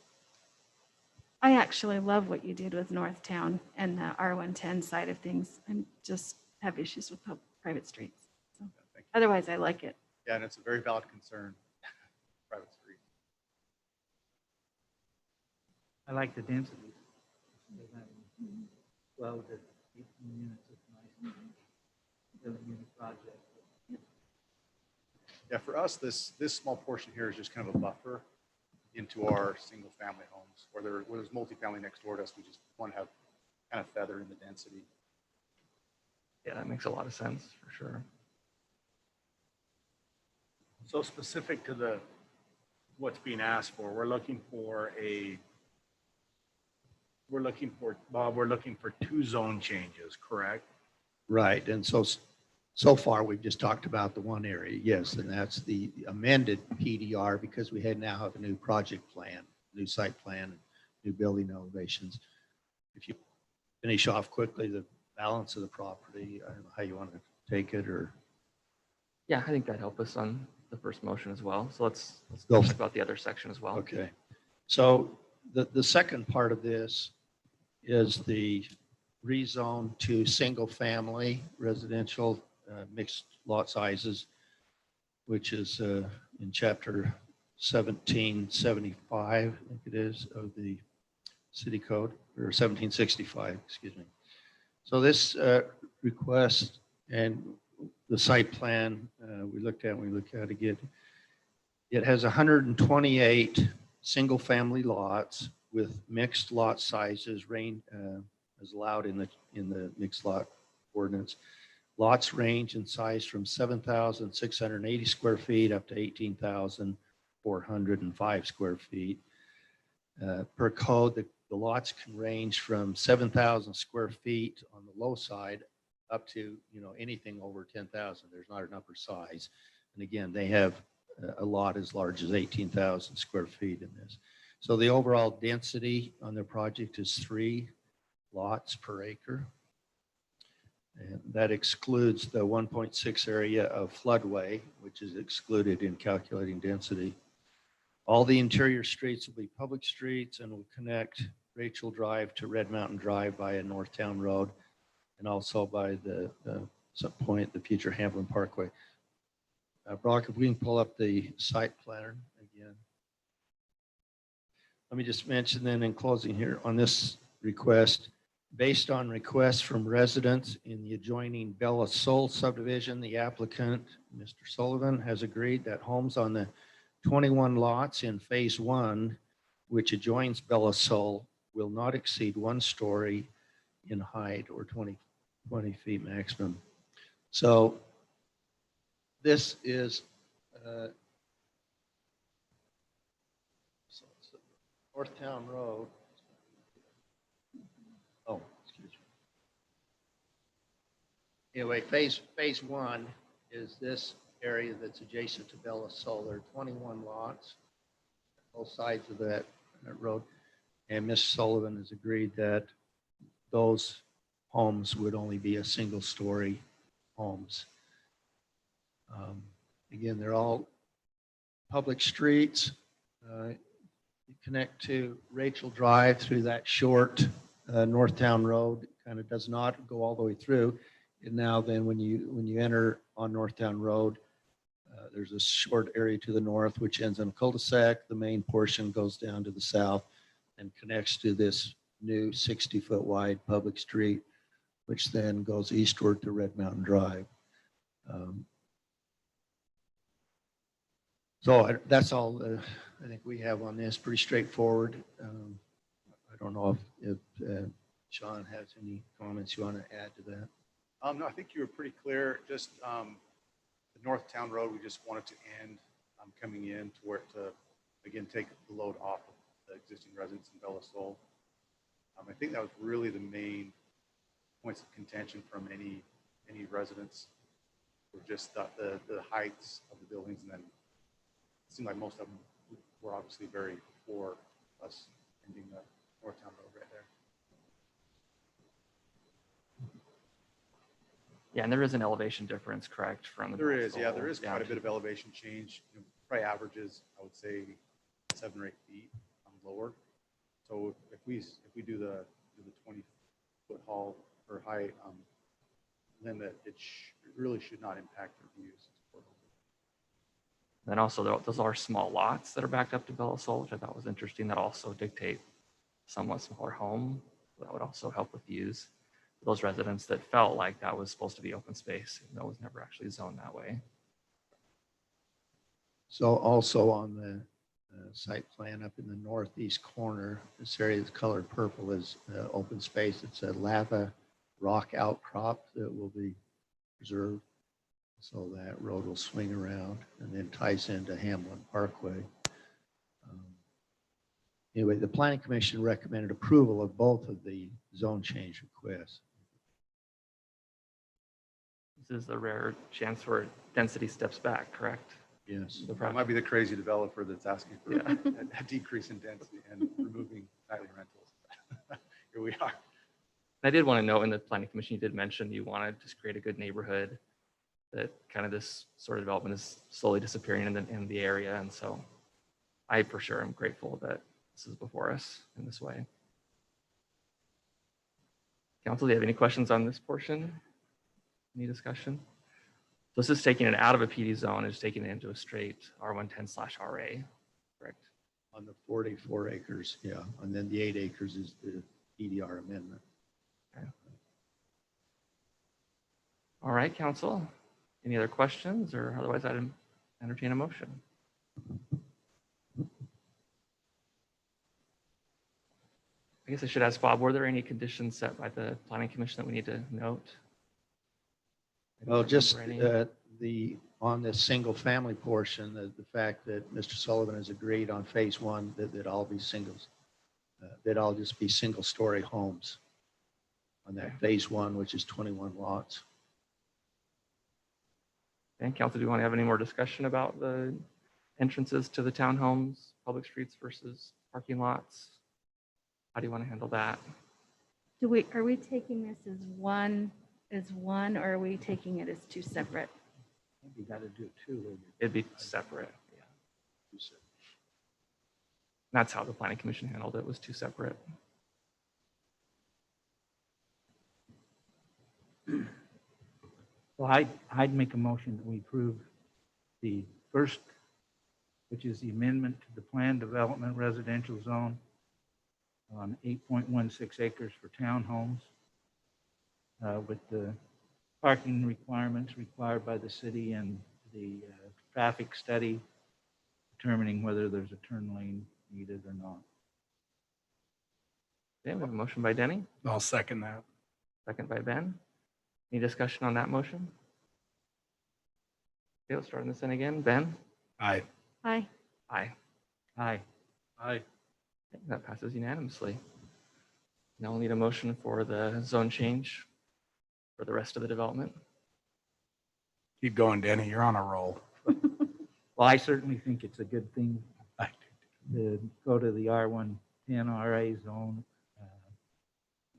I actually love what you did with Northtown and the R110 side of things. I just have issues with private streets. So Thank you. otherwise, I like it. Yeah, and it's a very valid concern. Private street. I like the density. 12 to 18 units is nice. Unit project. Yeah, for us, this small portion here is just kind of a buffer into our single family homes where there's multifamily next door to us. We just want to have kind of feather in the density. Yeah, that makes a lot of sense for sure. So specific to what's being asked for, we're looking for Bob, we're looking for 2 zone changes, correct? Right, and so far, we've just talked about the one area, yes, and that's the amended PDR because we now have a new project plan, new site plan, new building elevations. If you finish off quickly the balance of the property, I don't know how you want to take it or. Yeah, I think that helped us on the first motion as well. So let's Go. talk about the other section as well. Okay, so the second part of this is the rezone to single family residential mixed lot sizes, which is in chapter 1775, I think it is, of the city code, or 1765, excuse me. So this request and the site plan we look at again, it has 128 single family lots with mixed lot sizes as allowed in the mixed lot ordinance. Lots range in size from 7,680 square feet up to 18,405 square feet. Per code, the lots can range from 7,000 square feet on the low side up to anything over 10,000. There's not an upper size. And again, they have a lot as large as 18,000 square feet in this. So the overall density on their project is 3 lots per acre. And that excludes the 1.6 area of floodway, which is excluded in calculating density. All the interior streets will be public streets and will connect Rachel Drive to Red Mountain Drive via Northtown Road and also by the future Hamlin Parkway. Brock, if we can pull up the site planner again. Let me just mention then in closing here on this request, based on requests from residents in the adjoining Bella Sol subdivision, the applicant, Mr. Sullivan, has agreed that homes on the 21 lots in phase 1, which adjoins Bella Sol, will not exceed 1 story in height or 20 feet maximum. So this is Northtown Road. Oh, excuse me. Anyway, phase 1 is this area that's adjacent to Bella Sol. There are 21 lots, both sides of that road. And Ms. Sullivan has agreed that those homes would only be a single story homes. Again, they're all public streets. You connect to Rachel Drive through that short Northtown Road. It kind of does not go all the way through. And now then when you enter on Northtown Road, there's a short area to the north which ends in a cul-de-sac. The main portion goes down to the south and connects to this new 60-foot wide public street, which then goes eastward to Red Mountain Drive. So that's all I think we have on this. Pretty straightforward. I don't know if Sean has any comments you want to add to that. No, I think you were pretty clear. Just the Northtown Road, we just wanted to end coming in to where to, again, take the load off of the existing residents in Bella Sol. I think that was really the main points of contention from any residents, were just the heights of the buildings. And then it seemed like most of them were obviously very for us ending the North Town Road right there. Yeah, and there is an elevation difference, correct, from the. There is, yeah, Bell there is down quite a to- bit of elevation change. Probably averages, I would say, 7 or 8 feet lower. So if we do the 20-foot haul or high limit, it really should not impact their views. Then also, those are small lots that are backed up to Belisol, which I thought was interesting. That also dictate somewhat smaller home. That would also help with views. Those residents that felt like that was supposed to be open space, even though it was never actually zoned that way. So also on the site plan up in the northeast corner, this area that's colored purple is open space. It's a lava rock outcrop that will be preserved. So that road will swing around and then ties into Hamlin Parkway. Anyway, the Planning Commission recommended approval of both of the zone change requests. This is a rare chance where density steps back, correct? Yes. The That might be the crazy developer that's asking for Yeah. a decrease in density and removing nightly rentals. Here we are. I did want to note in the Planning Commission, you did mention you wanted to create a good neighborhood, that kind of this sort of development is slowly disappearing in the area. And so I for sure am grateful that this is before us in this way. Council, do you have any questions on this portion? Any discussion? So this is taking it out of a PD zone and just taking it into a straight R110/RA, correct? On the 44 acres, yeah. And then the 8 acres is the EDR amendment. Okay. All right, council. Any other questions, or otherwise I'd entertain a motion? I guess I should ask Bob, were there any conditions set by the Planning Commission that we need to note? I don't Well, just remember any. on this single family portion, the fact that Mr. Sullivan has agreed on phase 1 that all be singles, that all just be single story homes on that phase 1, which is 21 lots. And council, do you want to have any more discussion about the entrances to the townhomes, public streets versus parking lots? How do you want to handle that? Are we taking this as one, or are we taking it as two separate? You got to do two. It'd be separate. Yeah. That's how the Planning Commission handled it, was two separate. Well, I'd make a motion that we approve the first, which is the amendment to the planned development residential zone on 8.16 acres for townhomes with the parking requirements required by the city and the traffic study determining whether there's a turn lane needed or not. Okay, we have a motion by Denny, I'll second that. second by Ben. Any discussion on that motion? Okay, let's start on this end again. Ben? Aye. Aye. Aye. Aye. Aye. Okay, that passes unanimously. Now we'll need a motion for the zone change for the rest of the development. Keep going, Danny. You're on a roll. Well, I certainly think it's a good thing to go to the R110 RA zone.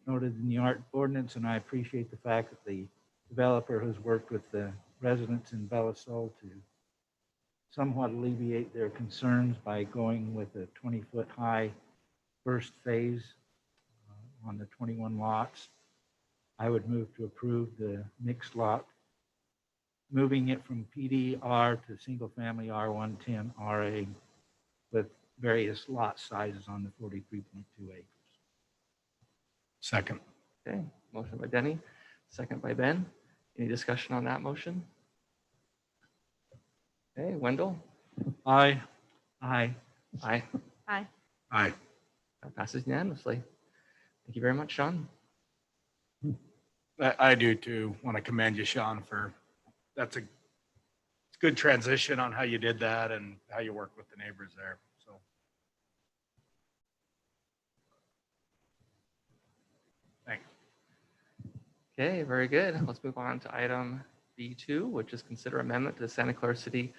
Noted in the ordinance, and I appreciate the fact that the developer has worked with the residents in Belisol to somewhat alleviate their concerns by going with a 20-foot high first phase on the 21 lots. I would move to approve the mixed lot, moving it from PDR to single family R110 RA with various lot sizes on the 43.2 acres. Second. Okay, motion by Denny, second by Ben. Any discussion on that motion? Okay, Wendell? Aye. Aye. Aye. Aye. Aye. That passes unanimously. Thank you very much, Sean. I do too. Want to commend you, Sean, for it's a good transition on how you did that and how you work with the neighbors there. So. Thanks. Okay, very good. Let's move on to item B2, which is consider amendment to the Santa Clara City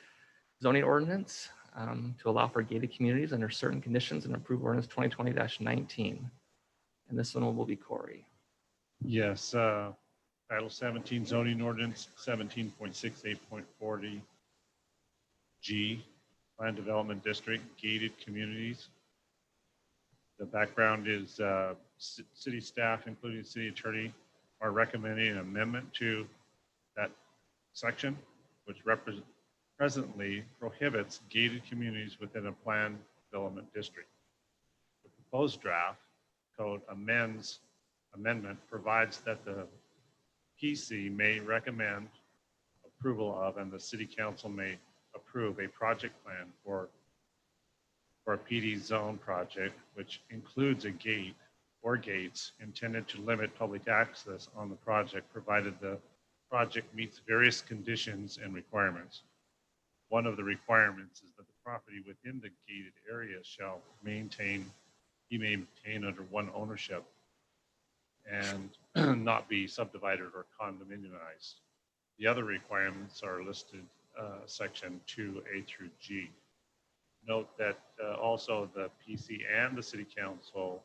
zoning ordinance. to allow for gated communities under certain conditions and approve ordinance 2020-19. And this one will be Corey. Yes, Title 17 zoning ordinance 17.68.40 G, Plan Development District, gated communities. The background is city staff, including city attorney, are recommending an amendment to that section, which presently prohibits gated communities within a planned development district. The proposed draft code amendment provides that the PC may recommend approval of, and the city council may approve a project plan for a PD zone project, which includes a gate or gates intended to limit public access on the project, provided the project meets various conditions and requirements. One of the requirements is that the property within the gated area shall be maintained under one ownership and not be subdivided or condominiumized. The other requirements are listed section 2A through G. Note that also the PC and the city council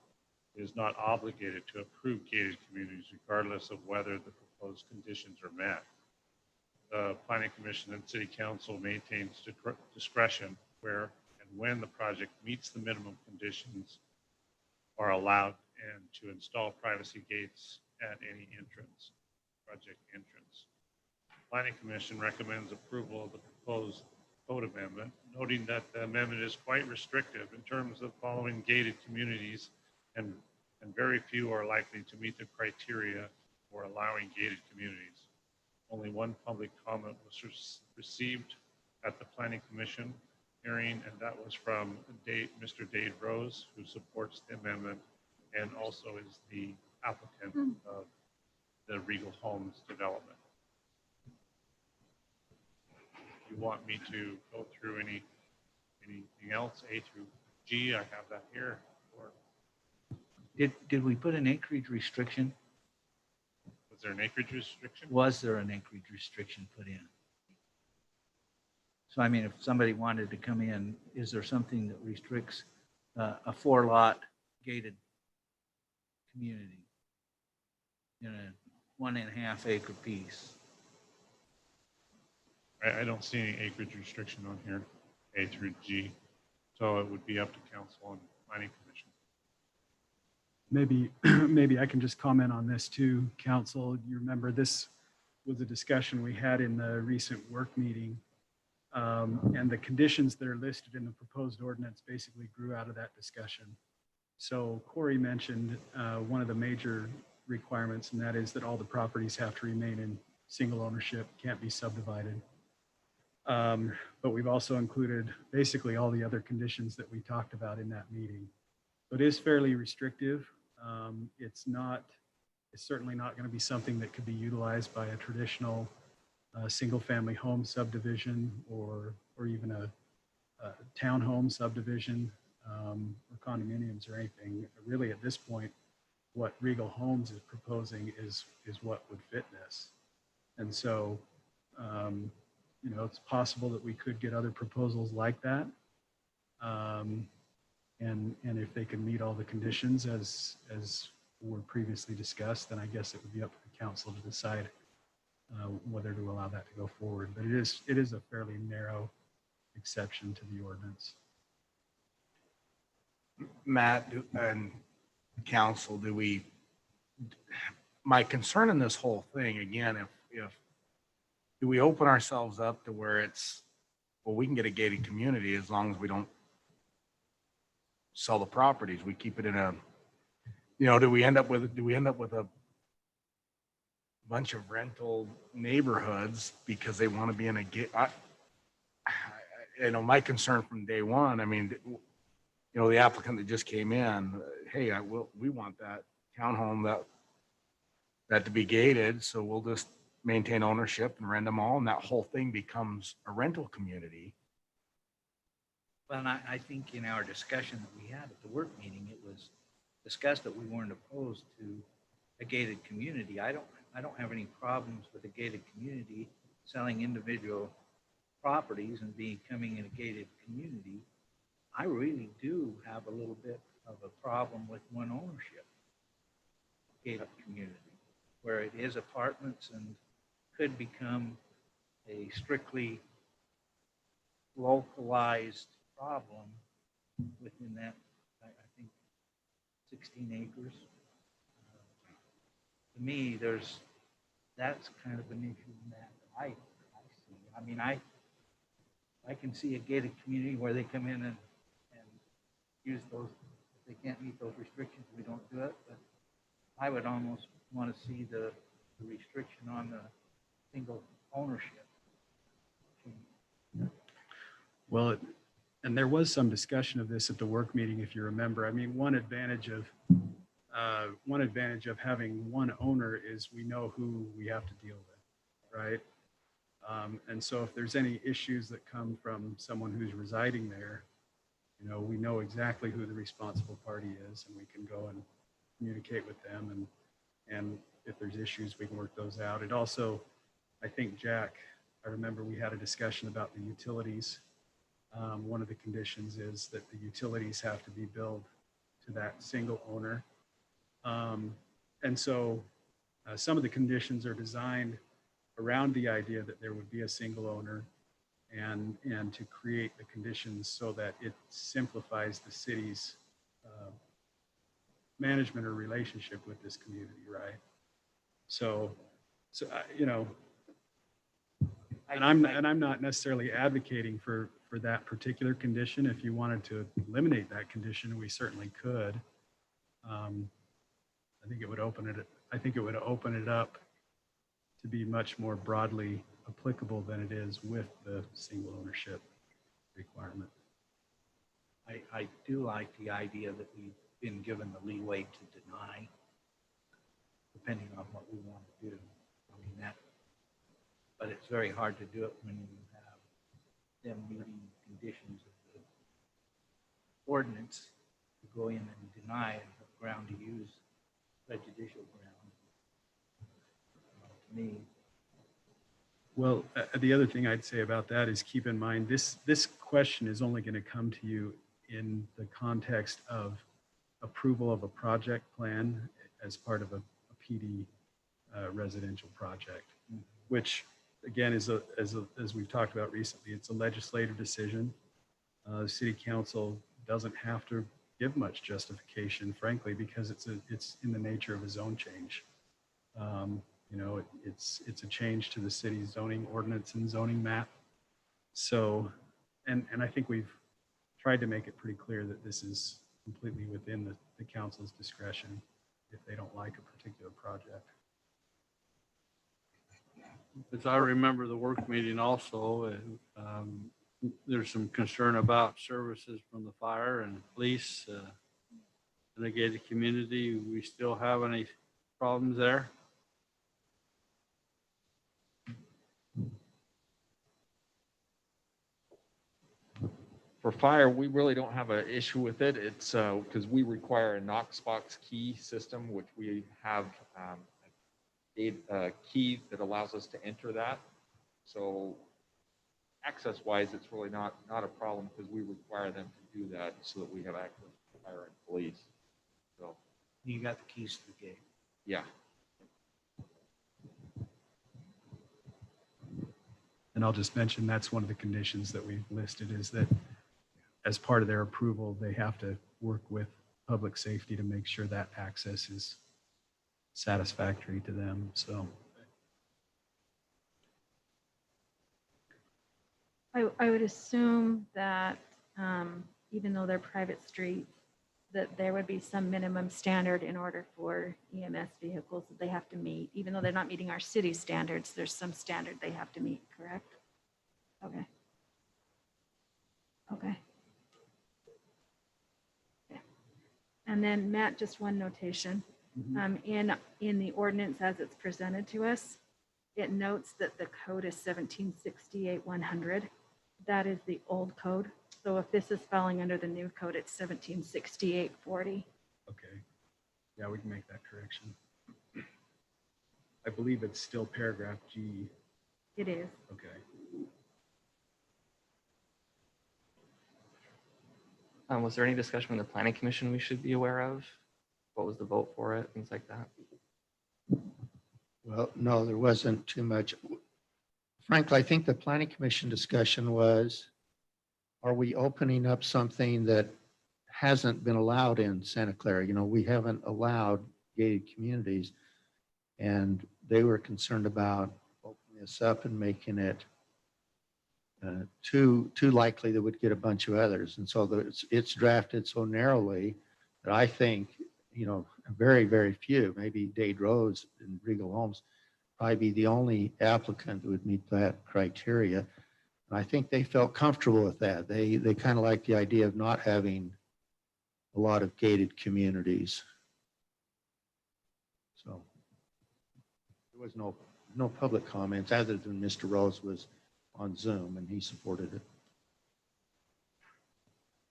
is not obligated to approve gated communities regardless of whether the proposed conditions are met. The planning commission and city council maintains discretion where and when the project meets the minimum conditions are allowed, and to install privacy gates at any project entrance. Planning commission recommends approval of the proposed code amendment, noting that the amendment is quite restrictive in terms of following gated communities, and very few are likely to meet the criteria for allowing gated communities. Only one public comment was received at the planning commission hearing, and that was from Mr. Dade Rose, who supports the amendment and also is the applicant of the Regal Homes development. You want me to go through anything else, A through G? I have that here. Or Did we put an acreage restriction? was there an acreage restriction? Was there an acreage restriction put in? So I mean, if somebody wanted to come in, is there something that restricts a 4-lot gated community in a 1.5 acre piece? I don't see any acreage restriction on here, A through G. So it would be up to council and planning commission. Maybe I can just comment on this too, council. You remember this was a discussion we had in the recent work meeting. And the conditions that are listed in the proposed ordinance basically grew out of that discussion. So Corey mentioned one of the major requirements, and that is that all the properties have to remain in single ownership, can't be subdivided. But we've also included basically all the other conditions that we talked about in that meeting. So it is fairly restrictive. It's certainly not going to be something that could be utilized by a traditional single-family home subdivision or even a townhome subdivision or condominiums or anything. Really, at this point, what Regal Homes is proposing is what would fit this. And so, it's possible that we could get other proposals like that. And if they can meet all the conditions as were previously discussed, then I guess it would be up to the council to decide whether to allow that to go forward. But it is a fairly narrow exception to the ordinance. Matt and council, my concern in this whole thing, again, if do we open ourselves up to where we can get a gated community as long as we don't sell the properties, we keep it in a, do we end up with a bunch of rental neighborhoods because they want to be in a gate? My concern from day one, the applicant that just came in, hey, we want that townhome that to be gated, so we'll just maintain ownership and rent them all, and that whole thing becomes a rental community. Well, and I think in our discussion that we had at the work meeting, it was discussed that we weren't opposed to a gated community. I don't have any problems with a gated community selling individual properties and becoming in a gated community, I really do have a little bit of a problem with one ownership gated community, where it is apartments and could become a strictly localized problem within that, I think, 16 acres. To me, that's kind of an issue in that I see. I mean, I can see a gated community where they come in and use those, if they can't meet those restrictions, we don't do it, but I would almost want to see the restriction on the single ownership. Well, and there was some discussion of this at the work meeting, if you remember. I mean, one advantage of having one owner is we know who we have to deal with, right? And so if there's any issues that come from someone who's residing there, you know, we know exactly who the responsible party is, and we can go and communicate with them. And if there's issues, we can work those out. It also, I think, Jack, I remember we had a discussion about the utilities. One of the conditions is that the utilities have to be billed to that single owner. And so some of the conditions are designed around the idea that there would be a single owner, and to create the conditions so that it simplifies the city's management or relationship with this community, right? So you know, and I'm not necessarily advocating for that particular condition. If you wanted to eliminate that condition, we certainly could. I think it would open it up to be much more broadly applicable than it is with the single ownership requirement. I do like the idea that we've been given the leeway to deny, depending on what we want to do. I mean, but it's very hard to do it when you have them meeting conditions of the ordinance to go in and deny a ground to use prejudicial ground. To me, Well, the other thing I'd say about that is keep in mind, this question is only going to come to you in the context of approval of a project plan as part of a PD residential project, which again is as we've talked about recently, it's a legislative decision. The city council doesn't have to give much justification, frankly, because it's in the nature of a zone change. You know, it's a change to the city's zoning ordinance and zoning map. So, and I think we've tried to make it pretty clear that this is completely within the council's discretion if they don't like a particular project. As I remember the work meeting also, there's some concern about services from the fire and police in the gated community. We still have any problems there? For fire, we really don't have an issue with it. It's because we require a Knox box key system, which we have a key that allows us to enter that. So access wise, it's really not a problem because we require them to do that so that we have access to fire and police. So you got the keys to the gate. yeah. And I'll just mention that's one of the conditions that we've listed, is that as part of their approval, they have to work with public safety to make sure that access is satisfactory to them. So I would assume that even though they're private streets, that there would be some minimum standard in order for EMS vehicles that they have to meet. Even though they're not meeting our city standards, there's some standard they have to meet, correct? Okay. Okay. And then Matt, just one notation. In the ordinance as it's presented to us, it notes that the code is 1768-100. That is the old code. So if this is falling under the new code, it's 1768-40. okay. Yeah, we can make that correction. I believe it's still paragraph G. It is. Okay. Was there any discussion from the planning commission we should be aware of? What was the vote for it? Things like that. Well, no, there wasn't too much. Frankly, I think the planning commission discussion was, are we opening up something that hasn't been allowed in Santa Clara? You know, we haven't allowed gated communities. And they were concerned about opening this up and making it too likely that we'd get a bunch of others. And so it's drafted so narrowly that I think, you know, very, very few, maybe Dade Rose and Regal Homes, probably be the only applicant that would meet that criteria. And I think they felt comfortable with that. They kind of like the idea of not having a lot of gated communities. So there was no public comments other than Mr. Rose was on Zoom and he supported it.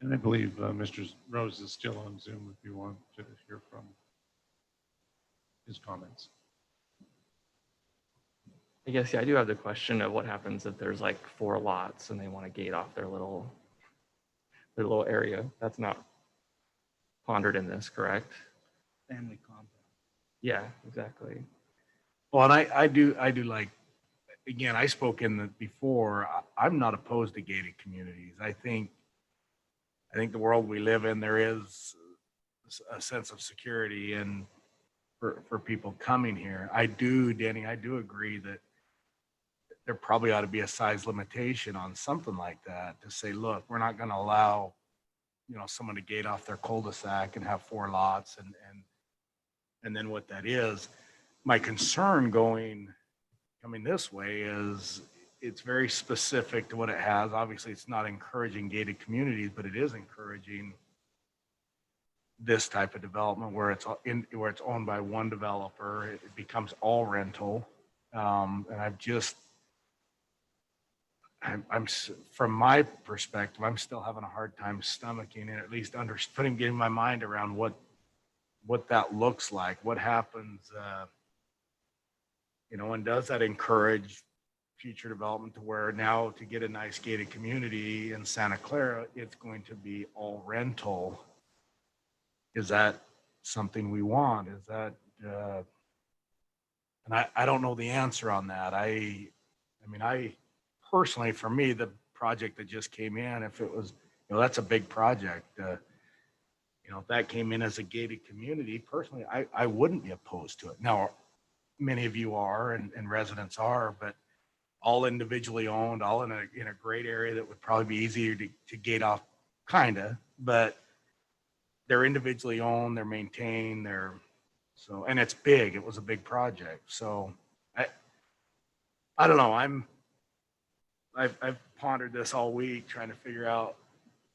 And I believe Mr. Rose is still on Zoom if you want to hear from his comments. I guess, yeah, I do have the question of what happens if there's like 4 lots and they want to gate off their little area. That's not pondered in this, correct? Family compound. Yeah, exactly. Well, and I do like, again, I spoke in the before, I'm not opposed to gated communities. I think the world we live in, there is a sense of security and for people coming here. Denny, I do agree that there probably ought to be a size limitation on something like that to say, look, we're not going to allow, you know, someone to gate off their cul-de-sac and have 4 lots and then what that is. My concern coming this way is it's very specific to what it has. Obviously, it's not encouraging gated communities, but it is encouraging this type of development where it's owned by one developer. It becomes all rental. And I'm from my perspective, I'm still having a hard time stomaching and at least getting my mind around what that looks like. What happens, you know, and does that encourage future development to where now to get a nice gated community in Santa Clara, it's going to be all rental? Is that something we want? Is that, and I don't know the answer on that. I mean, personally, for me, the project that just came in, if it was, you know, that's a big project. You know, if that came in as a gated community, personally, I wouldn't be opposed to it. Now, many of you are and residents are, but all individually owned, all in a great area that would probably be easier to gate off, kinda, but they're individually owned, they're maintained, and it's big. It was a big project. So I don't know. I've pondered this all week trying to figure out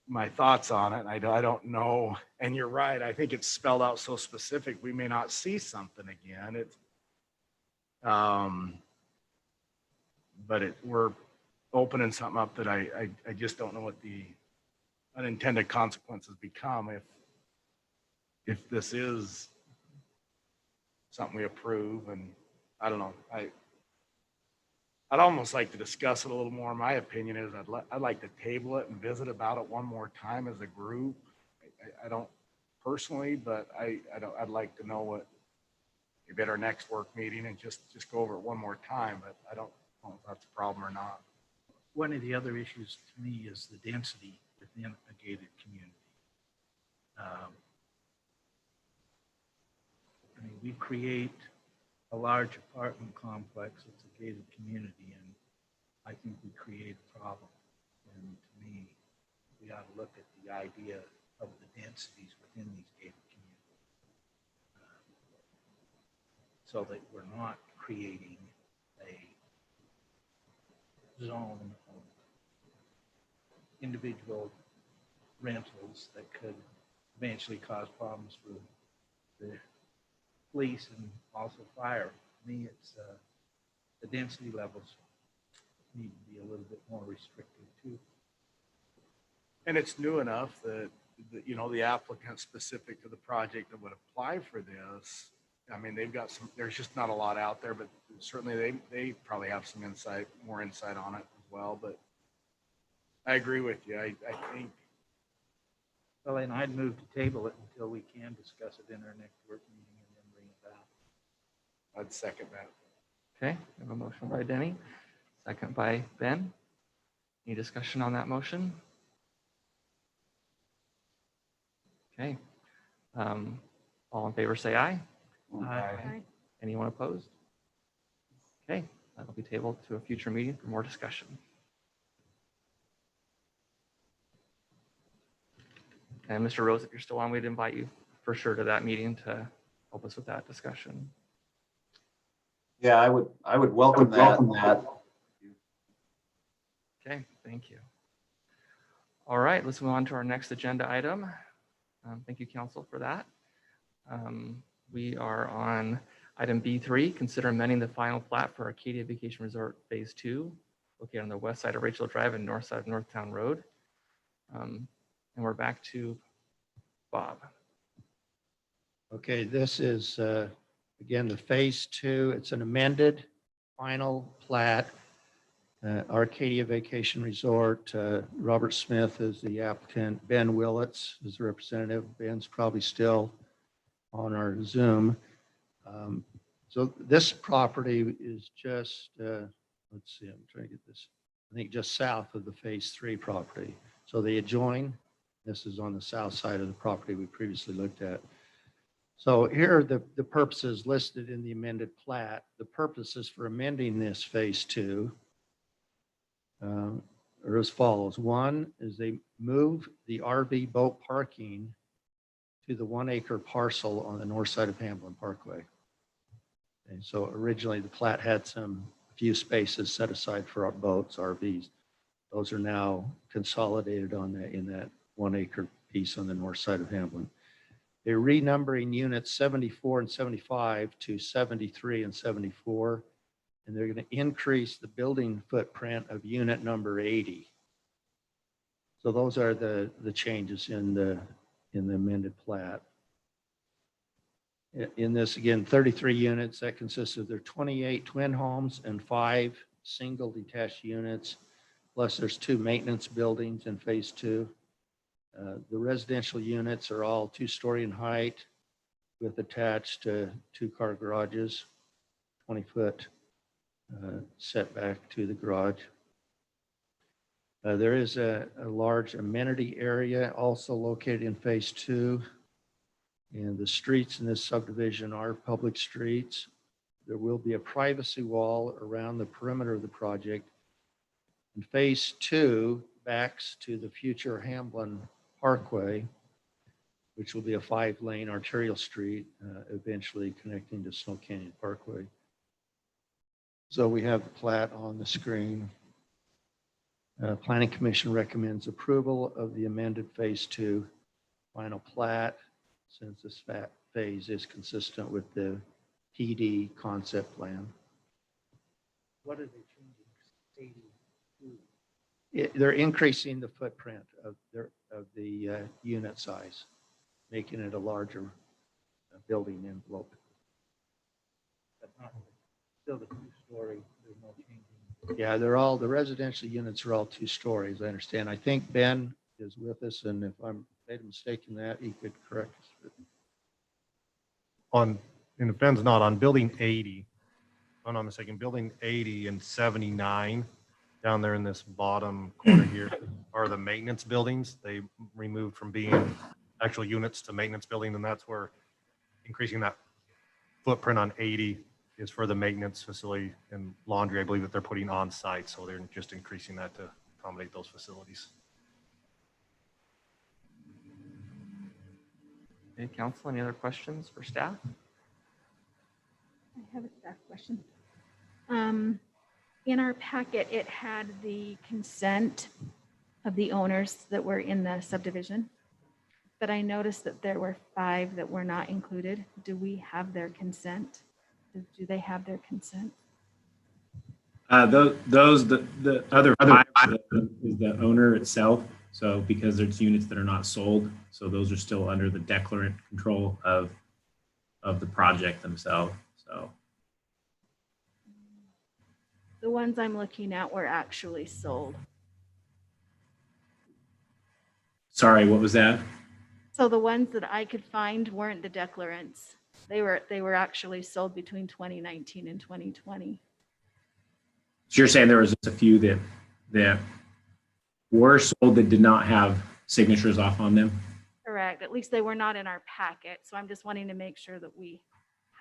my thoughts on it. I don't know. And you're right. I think it's spelled out so specific. We may not see something again. But we're opening something up that I just don't know what the unintended consequences become if this is something we approve. And I don't know. I'd almost like to discuss it a little more. My opinion is I'd like to table it and visit about it one more time as a group. I don't personally, but I'd like to know what maybe at our next work meeting and just go over it one more time. But I don't know if that's a problem or not. One of the other issues to me is the density within a gated community. I mean, we create a large apartment complex, it's a gated community, and I think we create a problem. And to me, we ought to look at the idea of the densities within these gated communities, so that we're not creating a zone of individual rentals that could eventually cause problems for the police and also fire. For me, it's the density levels need to be a little bit more restricted too. And it's new enough that you know, the applicant specific to the project that would apply for this, I mean, they've got there's just not a lot out there, but certainly they probably have some more insight on it as well. But I agree with you. I think Well, and I'd move to table it until we can discuss it in our next work meeting and then bring it back. I'd second that. Okay, we have a motion by Denny, second by Ben. Any discussion on that motion? Okay. All in favor, say aye. Aye. Anyone opposed? Okay, that'll be tabled to a future meeting for more discussion. And Mr. Rose, if you're still on, we'd invite you for sure to that meeting to help us with that discussion. Yeah, I would welcome that. Okay, thank you. All right, let's move on to our next agenda item. Thank you, council, for that. We are on item B3, consider amending the final plat for Arcadia Vacation Resort Phase 2, located on the west side of Rachel Drive and north side of Northtown Road. And we're back to Bob. Okay, this is, again, the Phase 2. It's an amended final plat. Arcadia Vacation Resort. Robert Smith is the applicant. Ben Willits is the representative. Ben's probably still on our Zoom. So this property is just, let's see, I'm trying to get this, I think just south of the Phase 3 property. So they adjoin. This is on the south side of the property we previously looked at. So here are the purposes listed in the amended plat. The purposes for amending this Phase 2 are as follows. One is they move the RV boat parking to the 1 acre parcel on the north side of Hamblin Parkway. And so originally the plat had a few spaces set aside for our boats, RVs. Those are now consolidated in that 1 acre piece on the north side of Hamblin. They're renumbering units 74 and 75 to 73 and 74. And they're going to increase the building footprint of unit number 80. So those are the changes in the amended plat. In this, again, 33 units that consists of their 28 twin homes and 5 single detached units. Plus there's 2 maintenance buildings in Phase 2. The residential units are all 2-story in height with attached 2-car garages, 20-foot setback to the garage. There is a large amenity area also located in Phase 2. And the streets in this subdivision are public streets. There will be a privacy wall around the perimeter of the project. And Phase 2 backs to the future Hamblin Parkway, which will be a 5-lane arterial street, eventually connecting to Snow Canyon Parkway. So we have the plat on the screen. Planning Commission recommends approval of the amended Phase 2 final plat, since this phase is consistent with the PD concept plan. What are they changing? 82. They're increasing the footprint of the unit size, making it a larger building envelope. But not still the 2-story, there's no changing. Yeah, the residential units are all 2 stories, I understand. I think Ben is with us, and if I'm made a mistake in that, he could correct us. And if Ben's not on building 80, if I'm not mistaken, building 80 and 79 down there in this bottom corner here are the maintenance buildings. They removed from being actual units to maintenance buildings, and that's where increasing that footprint on 80 is for the maintenance facility and laundry, I believe, that they're putting on site. So they're just increasing that to accommodate those facilities. Okay, council, any other questions for staff? I have a staff question. In our packet, it had the consent of the owners that were in the subdivision, but I noticed that there were 5 that were not included. Do we have their consent? Do they have their consent? The other 5 is the owner itself. So because there's units that are not sold, so those are still under the declarant control of the project themselves. So The ones I'm looking at were actually sold. sorry, what was that? So the ones that I could find weren't the declarants. They were actually sold between 2019 and 2020. So you're saying there was just a few that were sold that did not have signatures off on them? Correct. At least they were not in our packet. So I'm just wanting to make sure that we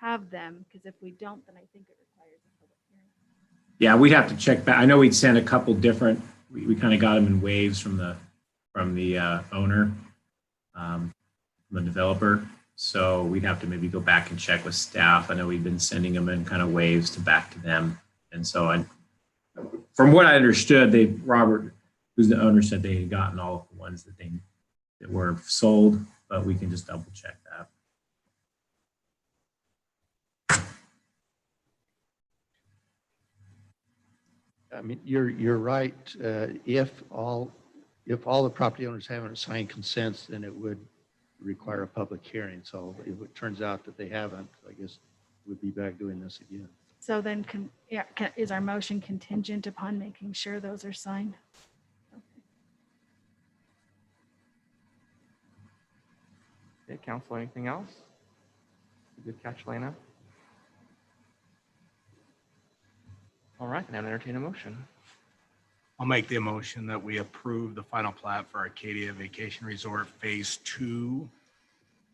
have them, because if we don't, then I think it requires a public hearing. Yeah, we'd have to check back. I know we'd sent a couple different, we kind of got them in waves from the owner, the developer. So we'd have to maybe go back and check with staff. I know we've been sending them in kind of waves to back to them. And so from what I understood, Robert, who's the owner, said they had gotten all of the ones that were sold, but we can just double check that. I mean, you're right. If all the property owners haven't signed consents, then it would require a public hearing. So if it turns out that they haven't, I guess we'd be back doing this again. So then is our motion contingent upon making sure those are signed? Okay, council, anything else? Good catch, Lena. All right, now entertain a motion. I'll make the motion that we approve the final plat for Arcadia Vacation Resort Phase 2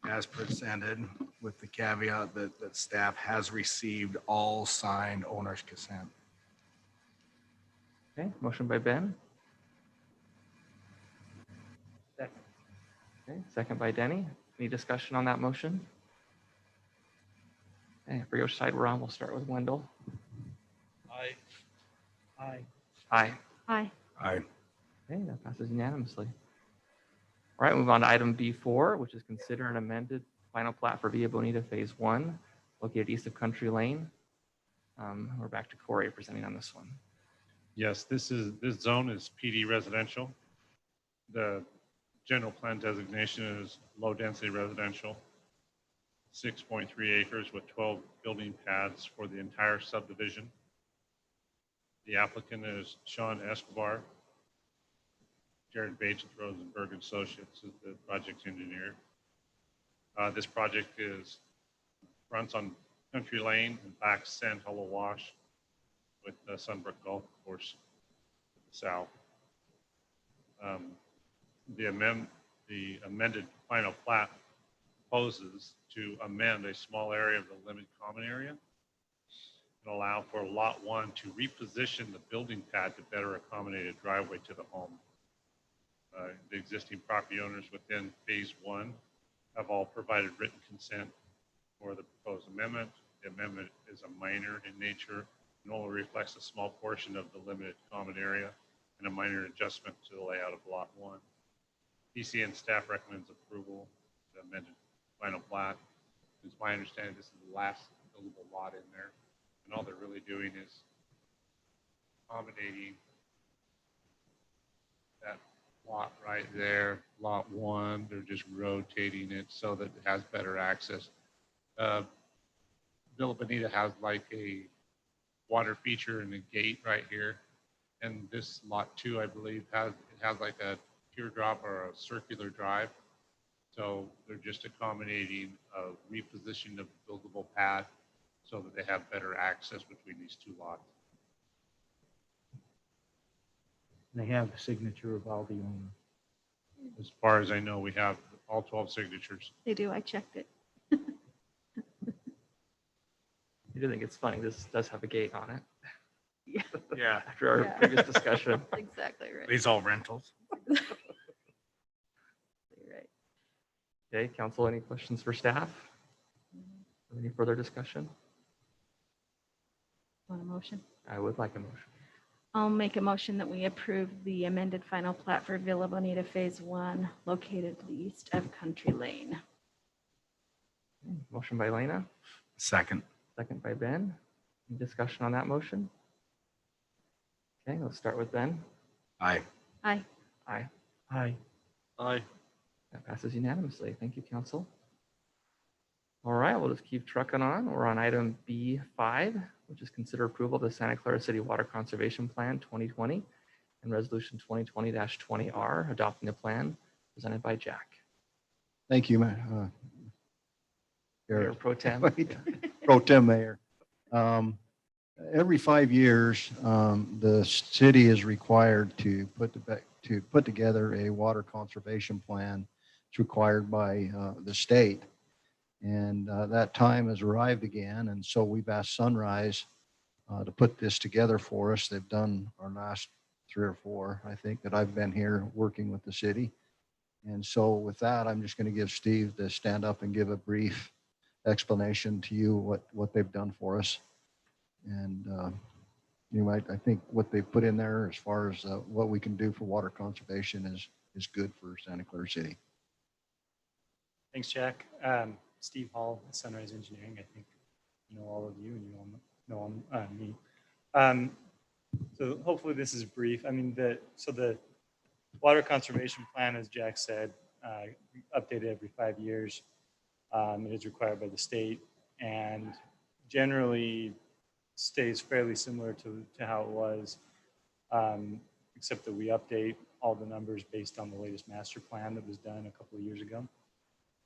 as presented, with the caveat that staff has received all signed owner's consent. Okay, motion by Ben. Second. Okay, second by Denny. Any discussion on that motion? Okay, for your side we're on, we'll start with Wendell. Aye. Aye. Aye. Aye. Aye. Okay, that passes unanimously. All right, move on to item B4, which is consider an amended final plat for Villavonita Phase 1, located east of Country Lane. We're back to Corey presenting on this one. Yes, this zone is PD residential. The general plan designation is low density residential. 6.3 acres with 12 building pads for the entire subdivision. The applicant is Sean Escobar. Jared Bates with Rosenberg Associates is the project engineer. This project runs on Country Lane and backs Sand Hollow Wash with Sunbrook Golf Course to the south. The amended final plat proposes to amend a small area of the limited common area and allow for Lot 1 to reposition the building pad to better accommodate a driveway to the home. The existing property owners within Phase 1 have all provided written consent for the proposed amendment. The amendment is a minor in nature and only reflects a small portion of the limited common area and a minor adjustment to the layout of Lot 1. PCN staff recommends approval of the amended final plat. It's my understanding this is the last buildable lot in there, and all they're really doing is accommodating that lot right there, Lot 1. They're just rotating it so that it has better access. Villavonita has like a water feature and a gate right here, and this Lot 2, I believe, has like a teardrop or a circular drive. So they're just accommodating a repositioning of the buildable pad so that they have better access between these two lots. They have the signature of all the owners. As far as I know, we have all 12 signatures. They do. I checked it. I do think it's funny, this does have a gate on it. Yeah. Yeah. After our Yeah. previous discussion. Exactly right. These all rentals. Right. Okay, council, any questions for staff? Any further discussion? Want a motion? I would like a motion. I'll make a motion that we approve the amended final plat for Villavonita Phase 1, located to the east of Country Lane. Okay, motion by Lena, Second. second by Ben. Any discussion on that motion? Okay, let's start with Ben. Aye. Aye. Aye. Aye. Aye. That passes unanimously. Thank you, council. All right, we'll just keep trucking on. We're on item B5, which is consider approval of the Santa Clara City Water Conservation Plan 2020 and Resolution 2020-20R, adopting the plan presented by Jack. Thank you, Mayor Pro Tem. Pro Tem Mayor. Every 5 years, the city is required to put together a water conservation plan. It's required by the state. And that time has arrived again. And so we've asked Sunrise to put this together for us. They've done our last 3 or 4, I think, that I've been here working with the city. And so with that, I'm just going to give Steve to stand up and give a brief explanation to you what they've done for us. And I think what they put in there as far as what we can do for water conservation is good for Santa Clara City. Thanks, Jack. Steve Hall, Sunrise Engineering. I think you know all of you, and you all know me. So hopefully this is brief. I mean, the water conservation plan, as Jack said, updated every 5 years. It is required by the state, and generally stays fairly similar to how it was, except that we update all the numbers based on the latest master plan that was done a couple of years ago.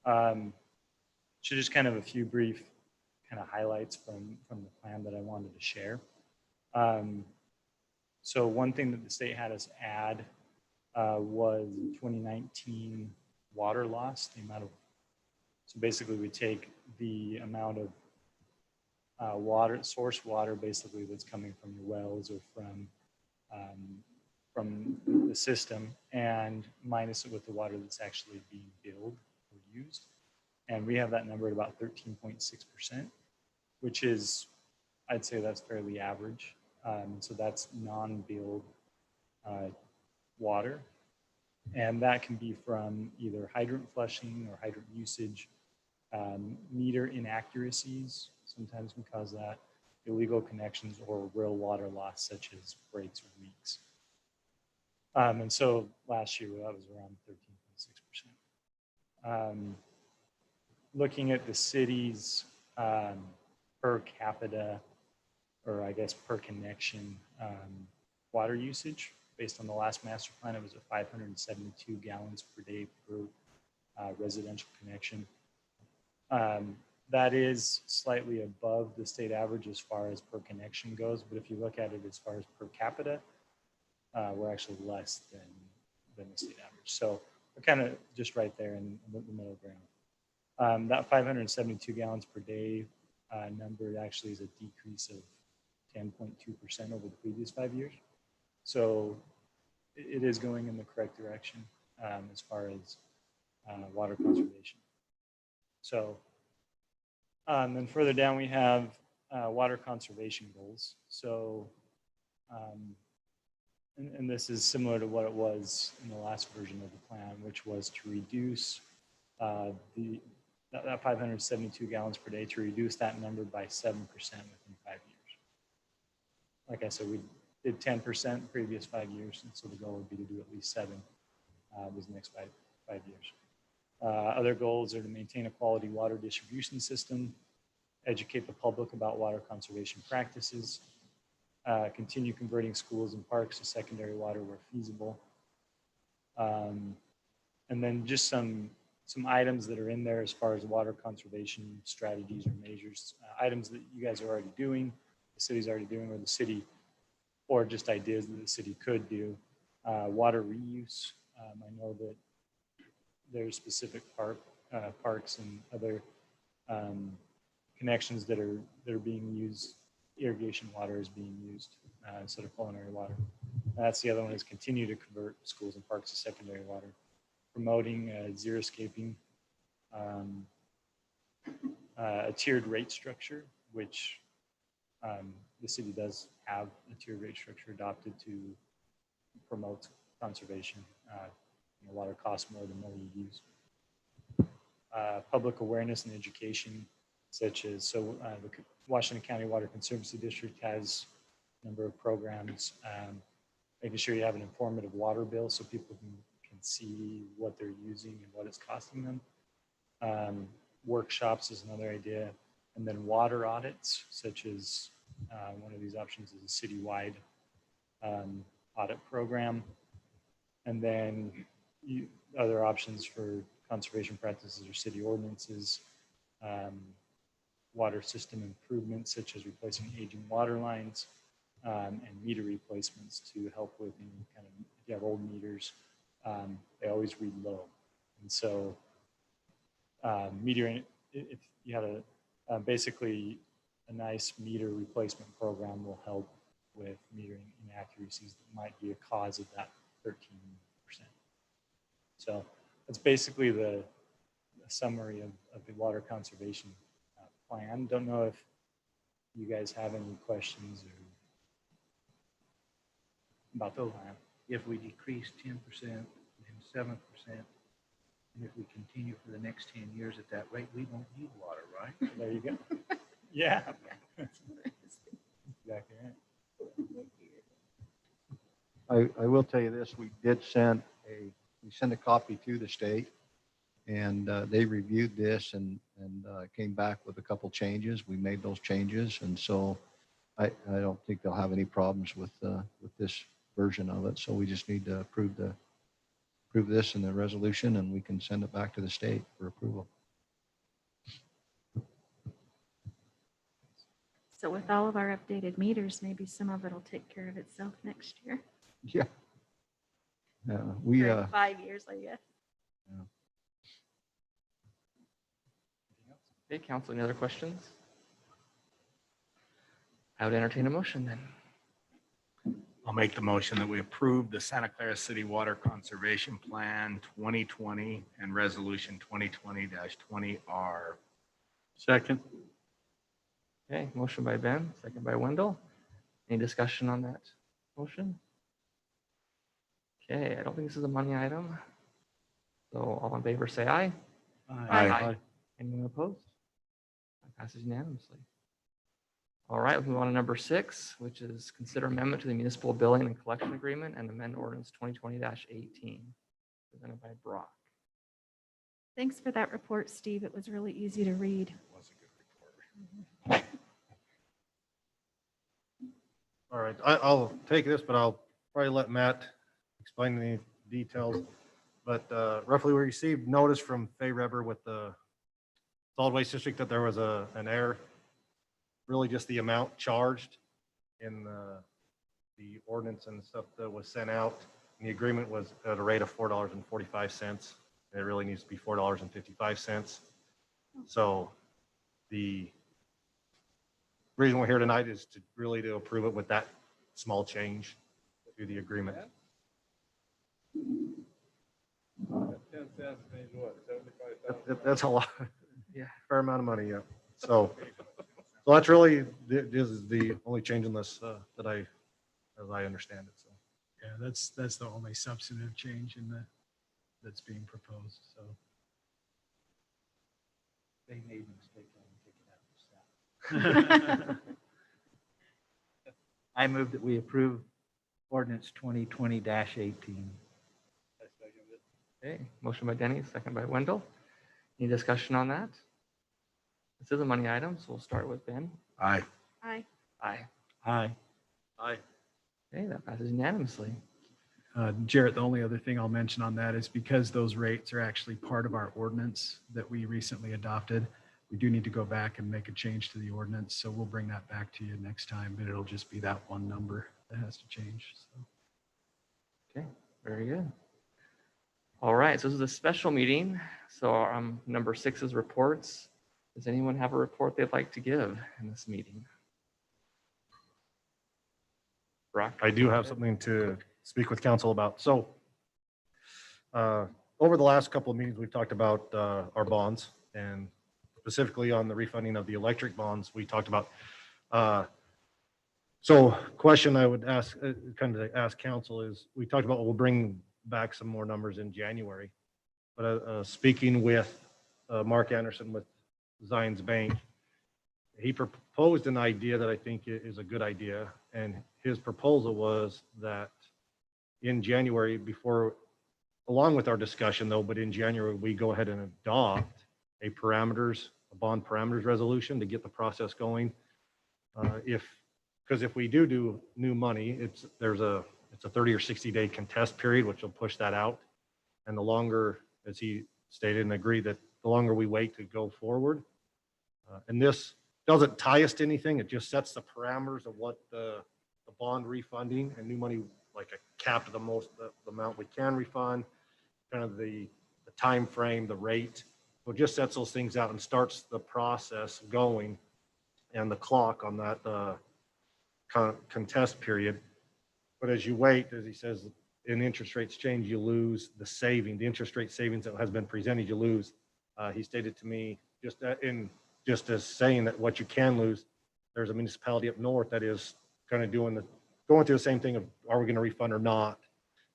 So just kind of a few brief kind of highlights from the plan that I wanted to share. So one thing that the state had us add was 2019 water loss, so basically we take the amount of source water basically that's coming from your wells or from the system, and minus it with the water that's actually being billed or used. And we have that number at about 13.6%, which is, I'd say that's fairly average. So that's non-billed water. And that can be from either hydrant flushing or hydrant usage, meter inaccuracies sometimes can cause that, illegal connections, or real water loss such as breaks or leaks. And so last year that was around 13.6%. Looking at the city's per capita, or I guess per connection water usage, based on the last master plan, it was at 572 gallons per day per residential connection. That is slightly above the state average as far as per connection goes, but if you look at it as far as per capita, we're actually less than the state average. So we're kind of just right there in the middle ground. That 572 gallons per day number actually is a decrease of 10.2% over the previous 5 years. So it is going in the correct direction as far as water conservation. So then further down we have water conservation goals. So and this is similar to what it was in the last version of the plan, which was to reduce that 572 gallons per day, to reduce that number by 7% within 5 years. Like I said, we did 10% the previous 5 years, and so the goal would be to do at least 7 these next five years. Other goals are to maintain a quality water distribution system, educate the public about water conservation practices, continue converting schools and parks to secondary water where feasible. And then just some items that are in there as far as water conservation strategies or measures, items that you guys are already doing, the city's already doing, or the city, or just ideas that the city could do. Water reuse. I know that there's specific parks and other connections that are being used. Irrigation water is being used instead of culinary water. That's the other one, is continue to convert schools and parks to secondary water. Promoting zero-scaping, a tiered rate structure, which the city does have a tiered rate structure adopted to promote conservation. Water costs more the more you use. Public awareness and education, such as, the Washington County Water Conservancy District has a number of programs, making sure you have an informative water bill so people can see what they're using and what it's costing them. Workshops is another idea. And then water audits, such as one of these options is a citywide audit program. And then other options for conservation practices or city ordinances, water system improvements such as replacing aging water lines, and meter replacements to help with any kind of, if you have old meters, they always read low. And so metering, if you have basically a nice meter replacement program will help with metering inaccuracies that might be a cause of that 13%. So that's basically the summary of the water conservation plan. Don't know if you guys have any questions or about the plan. If we decrease 10% and 7%, and if we continue for the next 10 years at that rate, we won't need water, right? There you go. Yeah. Exactly right. I will tell you this, we sent a copy to the state, and they reviewed this and came back with a couple changes. We made those changes, and so I don't think they'll have any problems with this version of it. So we just need to approve this in the resolution, and we can send it back to the state for approval. So with all of our updated meters, maybe some of it will take care of itself next year. Yeah. We, Or 5 years, I guess. Okay, council, any other questions? I would entertain a motion then. I'll make the motion that we approve the Santa Clara City Water Conservation Plan 2020 and Resolution 2020-20R. Second. Okay, motion by Ben, second by Wendell. Any discussion on that motion? Okay, I don't think this is a money item. So all in favor, say aye. Aye. Anyone opposed? That passes unanimously. All right, we'll move on to number 6, which is consider amendment to the municipal billing and collection agreement and amend ordinance 2020-18, presented by Brock. Thanks for that report, Steve. It was really easy to read. All right, I'll take this, but I'll probably let Matt explain the details. But roughly we received notice from Fay River with the solid waste district that there was an error. Really just the amount charged in the ordinance and stuff that was sent out. And the agreement was at a rate of $4.45. And it really needs to be $4.55. So the reason we're here tonight is to really to approve it with that small change to the agreement. 10 cents means what, 75,000? That's a lot. Yeah, fair amount of money, yeah. So that's really, this is the only change in this that as I understand it, so. Yeah, that's the only substantive change that's being proposed, so. They made a mistake on taking out the staff. I move that we approve ordinance 2020-18. Okay, motion by Denny, second by Wendell. Any discussion on that? This is a money item, so we'll start with Ben. Aye. Aye. Aye. Aye. Aye. Okay, that passes unanimously. Jarrett, the only other thing I'll mention on that is because those rates are actually part of our ordinance that we recently adopted, we do need to go back and make a change to the ordinance. So we'll bring that back to you next time, but it'll just be that one number that has to change. So. Okay, very good. All right, so this is a special meeting. So number 6 is reports. Does anyone have a report they'd like to give in this meeting? Brock? I do have something to speak with council about. So over the last couple of meetings, we've talked about our bonds, and specifically on the refunding of the electric bonds, we talked about. So question I would ask, kind of ask council is, we talked about we'll bring back some more numbers in January. But speaking with Mark Anderson with Zions Bank, he proposed an idea that I think is a good idea. And his proposal was that in January, along with our discussion though, but in January, we go ahead and adopt a bond parameters resolution to get the process going. Because if we do new money, it's a 30 or 60 day contest period, which will push that out. And the longer, as he stated and agreed that the longer we wait to go forward, and this doesn't tie us to anything. It just sets the parameters of what the bond refunding and new money, like a cap to the amount we can refund, kind of the time frame, the rate. So it just sets those things out and starts the process going and the clock on that contest period. But as you wait, as he says, in interest rates change, you lose the saving, the interest rate savings that has been presented, you lose. He stated to me just as saying that what you can lose, there's a municipality up north that is kind of going through the same thing of, are we going to refund or not?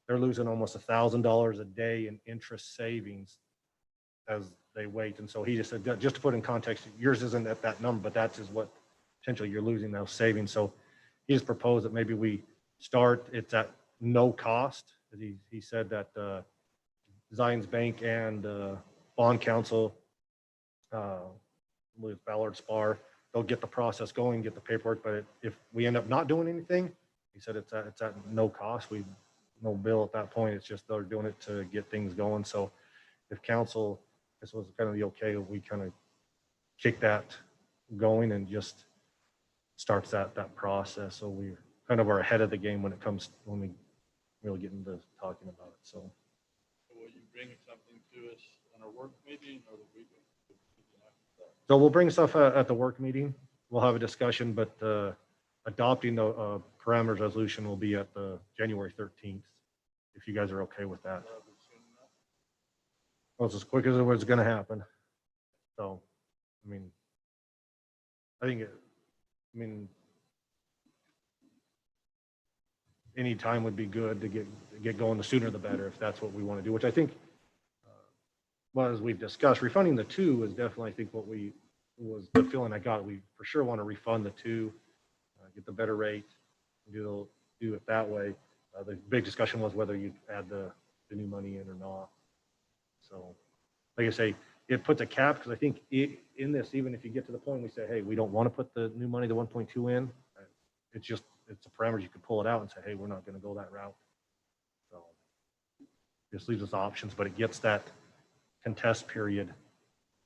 They're losing almost $1,000 a day in interest savings as they wait. And so he just said, just to put in context, yours isn't at that number, but that's is what potentially you're losing those savings. So he has proposed that maybe we start, it's at no cost. He said that Zions Bank and Bond Council, with Ballard Spar, they'll get the process going, get the paperwork. But if we end up not doing anything, he said it's at no cost. No bill at that point. It's just they're doing it to get things going. So if council, this was kind of the okay, we kind of kick that going and just starts that process. So we kind of are ahead of the game when we really get into talking about it. So Will you bring something to us on our work meeting or the week? So we'll bring stuff at the work meeting. We'll have a discussion, but adopting the parameters resolution will be at the January 13th, if you guys are okay with that. Well, it's as quick as it was going to happen. So, I mean, any time would be good to get going. The sooner the better, if that's what we want to do, which I think, well, as we've discussed, refunding the 2 is definitely, I think, what was the feeling I got. We for sure want to refund the 2, get the better rate, do it that way. The big discussion was whether you'd add the new money in or not. So, like I say, it puts a cap, because I think in this, even if you get to the point we say, hey, we don't want to put the new money, the 1.2 in, it's a parameter. You could pull it out and say, hey, we're not going to go that route. So just leaves us options, but it gets that contest period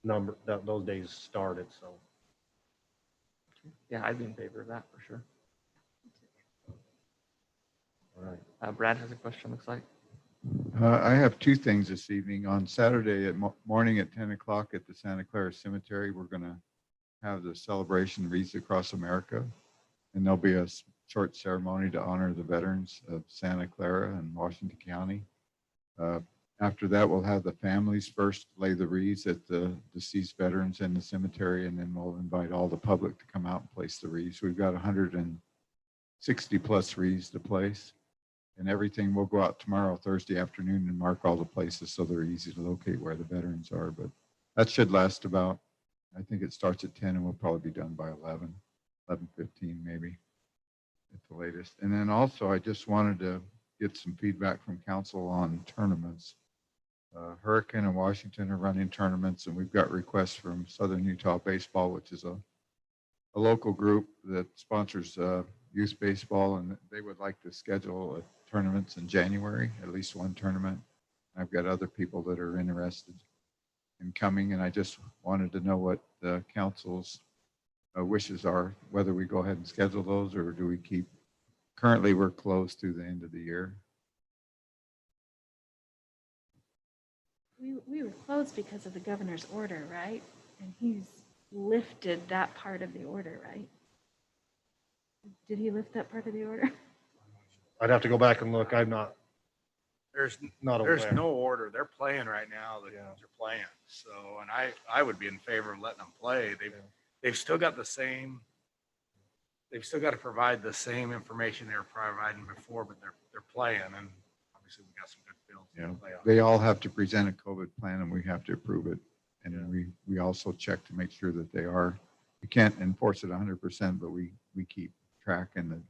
number, those days started. So Yeah, I'd be in favor of that for sure. all right. Brad has a question, looks like. I have 2 things this evening. On Saturday morning at 10 o'clock at the Santa Clara Cemetery, we're going to have the celebration Wreaths Across America. And there'll be a short ceremony to honor the veterans of Santa Clara and Washington County. After that, we'll have the families first lay the wreaths at the deceased veterans in the cemetery, and then we'll invite all the public to come out and place the wreaths. We've got 160 plus wreaths to place, and everything will go out tomorrow, Thursday afternoon, and mark all the places so they're easy to locate where the veterans are. But that should last about, I think it starts at 10 and we'll probably be done by 11:15 maybe at the latest. And then also, I just wanted to get some feedback from council on tournaments. Hurricane and Washington are running tournaments, and we've got requests from Southern Utah Baseball, which is a local group that sponsors youth baseball, and they would like to schedule tournaments in January, at least one tournament. I've got other people that are interested in coming, and I just wanted to know what the council's wishes are, whether we go ahead and schedule those, or do we keep, currently we're closed through the end of the year. We were closed because of the governor's order, right? And he's lifted that part of the order, right? Did he lift that part of the order? I'd have to go back and look. I'm not There's aware. no order. They're playing right now. The teams are playing. So, and I would be in favor of letting them play. They've still got the same. They've still got to provide the same information they were providing before, but they're playing, and obviously we got some good fields. Yeah, they all have to present a COVID plan, and we have to approve it. And we also check to make sure that they are. We can't enforce it 100%, but we keep track, and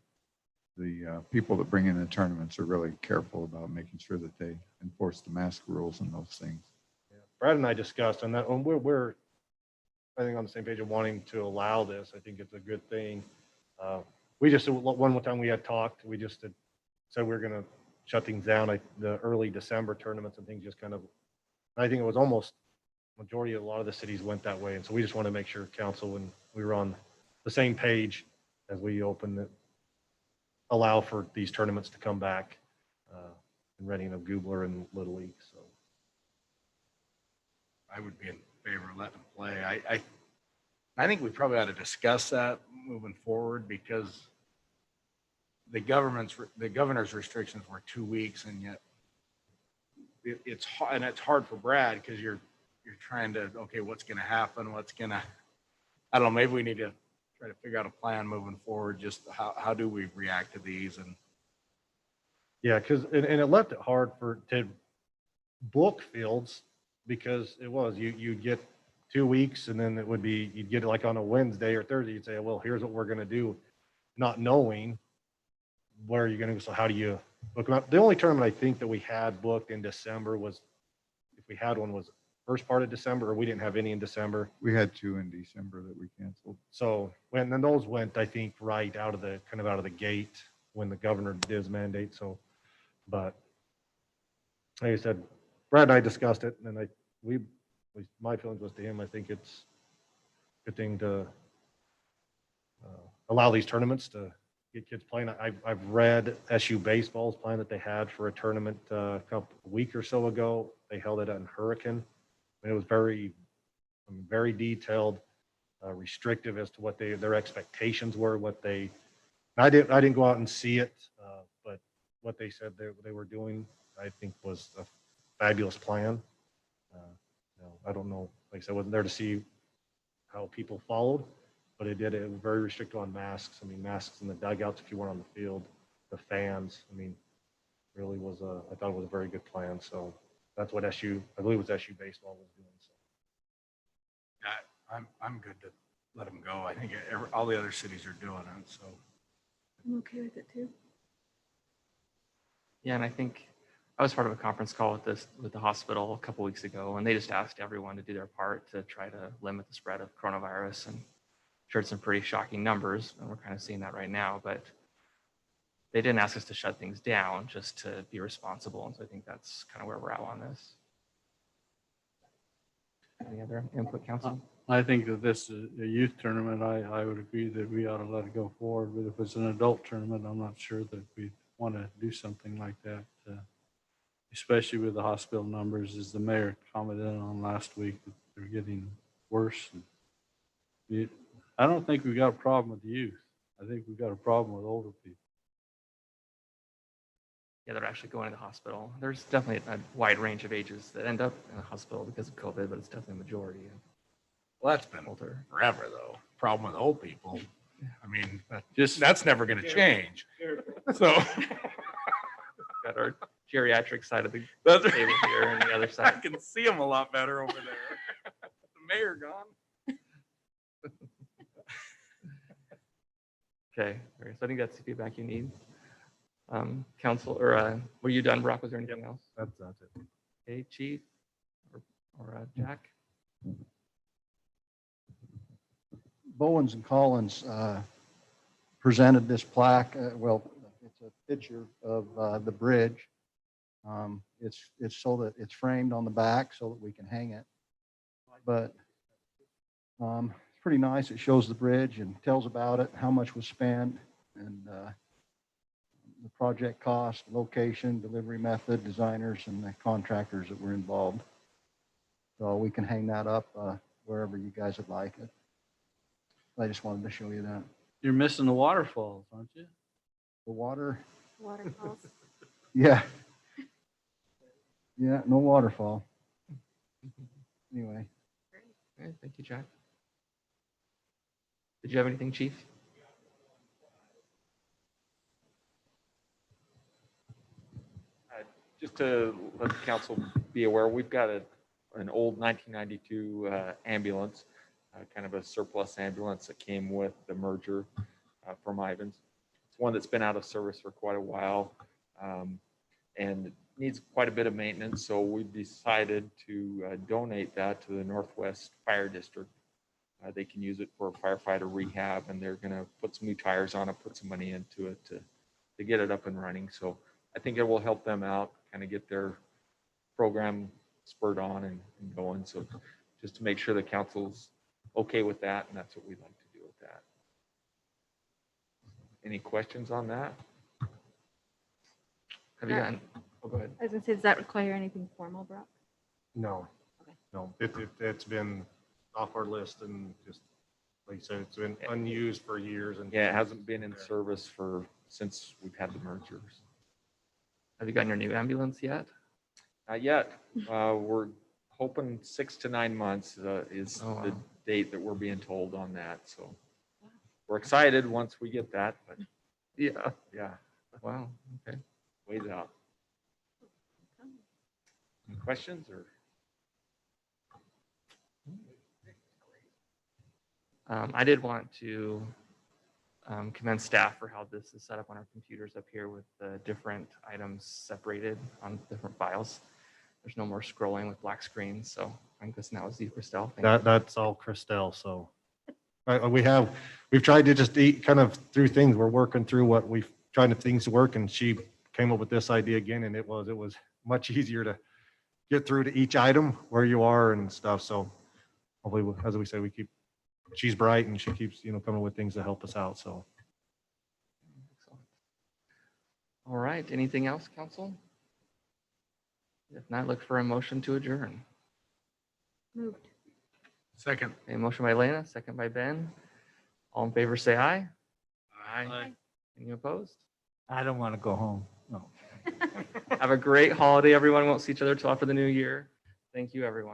the people that bring in the tournaments are really careful about making sure that they enforce the mask rules and those things. Yeah. Brad and I discussed on that one. We're I think on the same page of wanting to allow this. I think it's a good thing. We just one time we had talked. We just said we were going to shut things down. The early December tournaments and things just kind of I think it was almost majority of a lot of the cities went that way. And so we just want to make sure council, when we were on the same page as we open it, allow for these tournaments to come back in Reading of Goobler and Little League. So I would be in favor of letting them play. I think we probably ought to discuss that moving forward because the governor's restrictions were 2 weeks, and yet it's hard for Brad because you're trying to, okay, what's going to happen? I don't know, maybe we need to try to figure out a plan moving forward. Just how do we react to these? And yeah, because and it left it hard to book fields because it was you'd get 2 weeks and then it would be you'd get it like on a Wednesday or Thursday. You'd say, well, here's what we're going to do, not knowing where you're going to go. So how do you book them out? The only tournament I think that we had booked in December was, if we had one, was first part of December, or we didn't have any in December. We had 2 in December that we canceled. So when then those went, I think, right out of the gate when the governor did his mandate. So, but like I said, Brad and I discussed it, and at least my feelings was to him, I think it's a good thing to allow these tournaments to get kids playing. I've read SU baseball's plan that they had for a tournament a week or so ago. They held it in Hurricane. And it was very detailed, restrictive as to what their expectations were. I didn't go out and see it, but what they said they were doing, I think, was a fabulous plan. I don't know, like I said, I wasn't there to see how people followed, but it was very restrictive on masks. I mean, masks in the dugouts if you weren't on the field, the fans. I mean, really was I thought it was a very good plan. So that's what I believe it was SU baseball was doing. So I'm good to let them go. I think all the other cities are doing it. So I'm okay with it too. Yeah, and I think I was part of a conference call with the hospital a couple weeks ago, and they just asked everyone to do their part to try to limit the spread of coronavirus, and shared some pretty shocking numbers, and we're kind of seeing that right now. But they didn't ask us to shut things down, just to be responsible, and so I think that's kind of where we're at on this. Any other input, council? I think that this is a youth tournament. I would agree that we ought to let it go forward, but if it's an adult tournament, I'm not sure that we want to do something like that, especially with the hospital numbers, as the mayor commented on last week, that they're getting worse. I don't think we've got a problem with youth. I think we've got a problem with older people. Yeah, they're actually going to the hospital. There's definitely a wide range of ages that end up in the hospital because of COVID, but it's definitely a majority. Well, that's been older forever, though. Problem with old people. I mean, Just that's never going to change. So got our geriatric side of the that's table here and the other I side. can see them a lot better over there. The mayor gone. Okay, all right, so I think that's the feedback you need. Council, or were you done, Brock? Was there anything else? that's it. Okay, Chief or Jack? Bowens and Collins presented this plaque. Well, it's a picture of the bridge. It's so that it's framed on the back so that we can hang it. But it's pretty nice. It shows the bridge and tells about it, how much was spent, and the project cost, location, delivery method, designers, and the contractors that were involved. So we can hang that up wherever you guys would like it. I just wanted to show you that. you're missing the waterfalls, aren't you? The water, Waterfalls. yeah. Yeah, no waterfall. Anyway. Okay, thank you, Jack. Did you have anything, Chief? Just to let the council be aware, we've got an old 1992 ambulance, kind of a surplus ambulance that came with the merger from Ivans. It's one that's been out of service for quite a while and needs quite a bit of maintenance. So we've decided to donate that to the Northwest Fire District. They can use it for firefighter rehab, and they're going to put some new tires on it, put some money into it to get it up and running. So I think it will help them out, kind of get their program spurred on and going. So just to make sure the council's okay with that, and that's what we'd like to do with that. Any questions on that? Have you gotten, oh, go ahead. I was gonna say, does that require anything formal, Brock? No, Okay. no, it's been off our list and just, like you said, it's been unused for years and. Yeah, it hasn't been in service since we've had the mergers. Have you gotten your new ambulance yet? Not yet. We're hoping 6 to 9 months is Oh, wow. the date that we're being told on that. So we're excited once we get that, but Yeah. yeah, Wow. Okay. ways out. Any questions or? I did want to commend staff for how this is set up on our computers up here with the different items separated on different files. There's no more scrolling with black screens, so I think this now is you, Christelle. Thank you. That's all Christelle, so. We've tried to just eat kind of through things. We're working through what we've tried to things to work, and she came up with this idea again, and it was much easier to get through to each item where you are and stuff. So hopefully, as we say, she's bright and she keeps, coming with things to help us out. So. Excellent. All right, anything else, council? If not, look for a motion to adjourn. Moved. Second. A motion by Lena, second by Ben. All in favor, say aye. Aye. Any opposed? I don't want to go home. No. Have a great holiday, everyone. Won't see each other till after the new year. Thank you, everyone.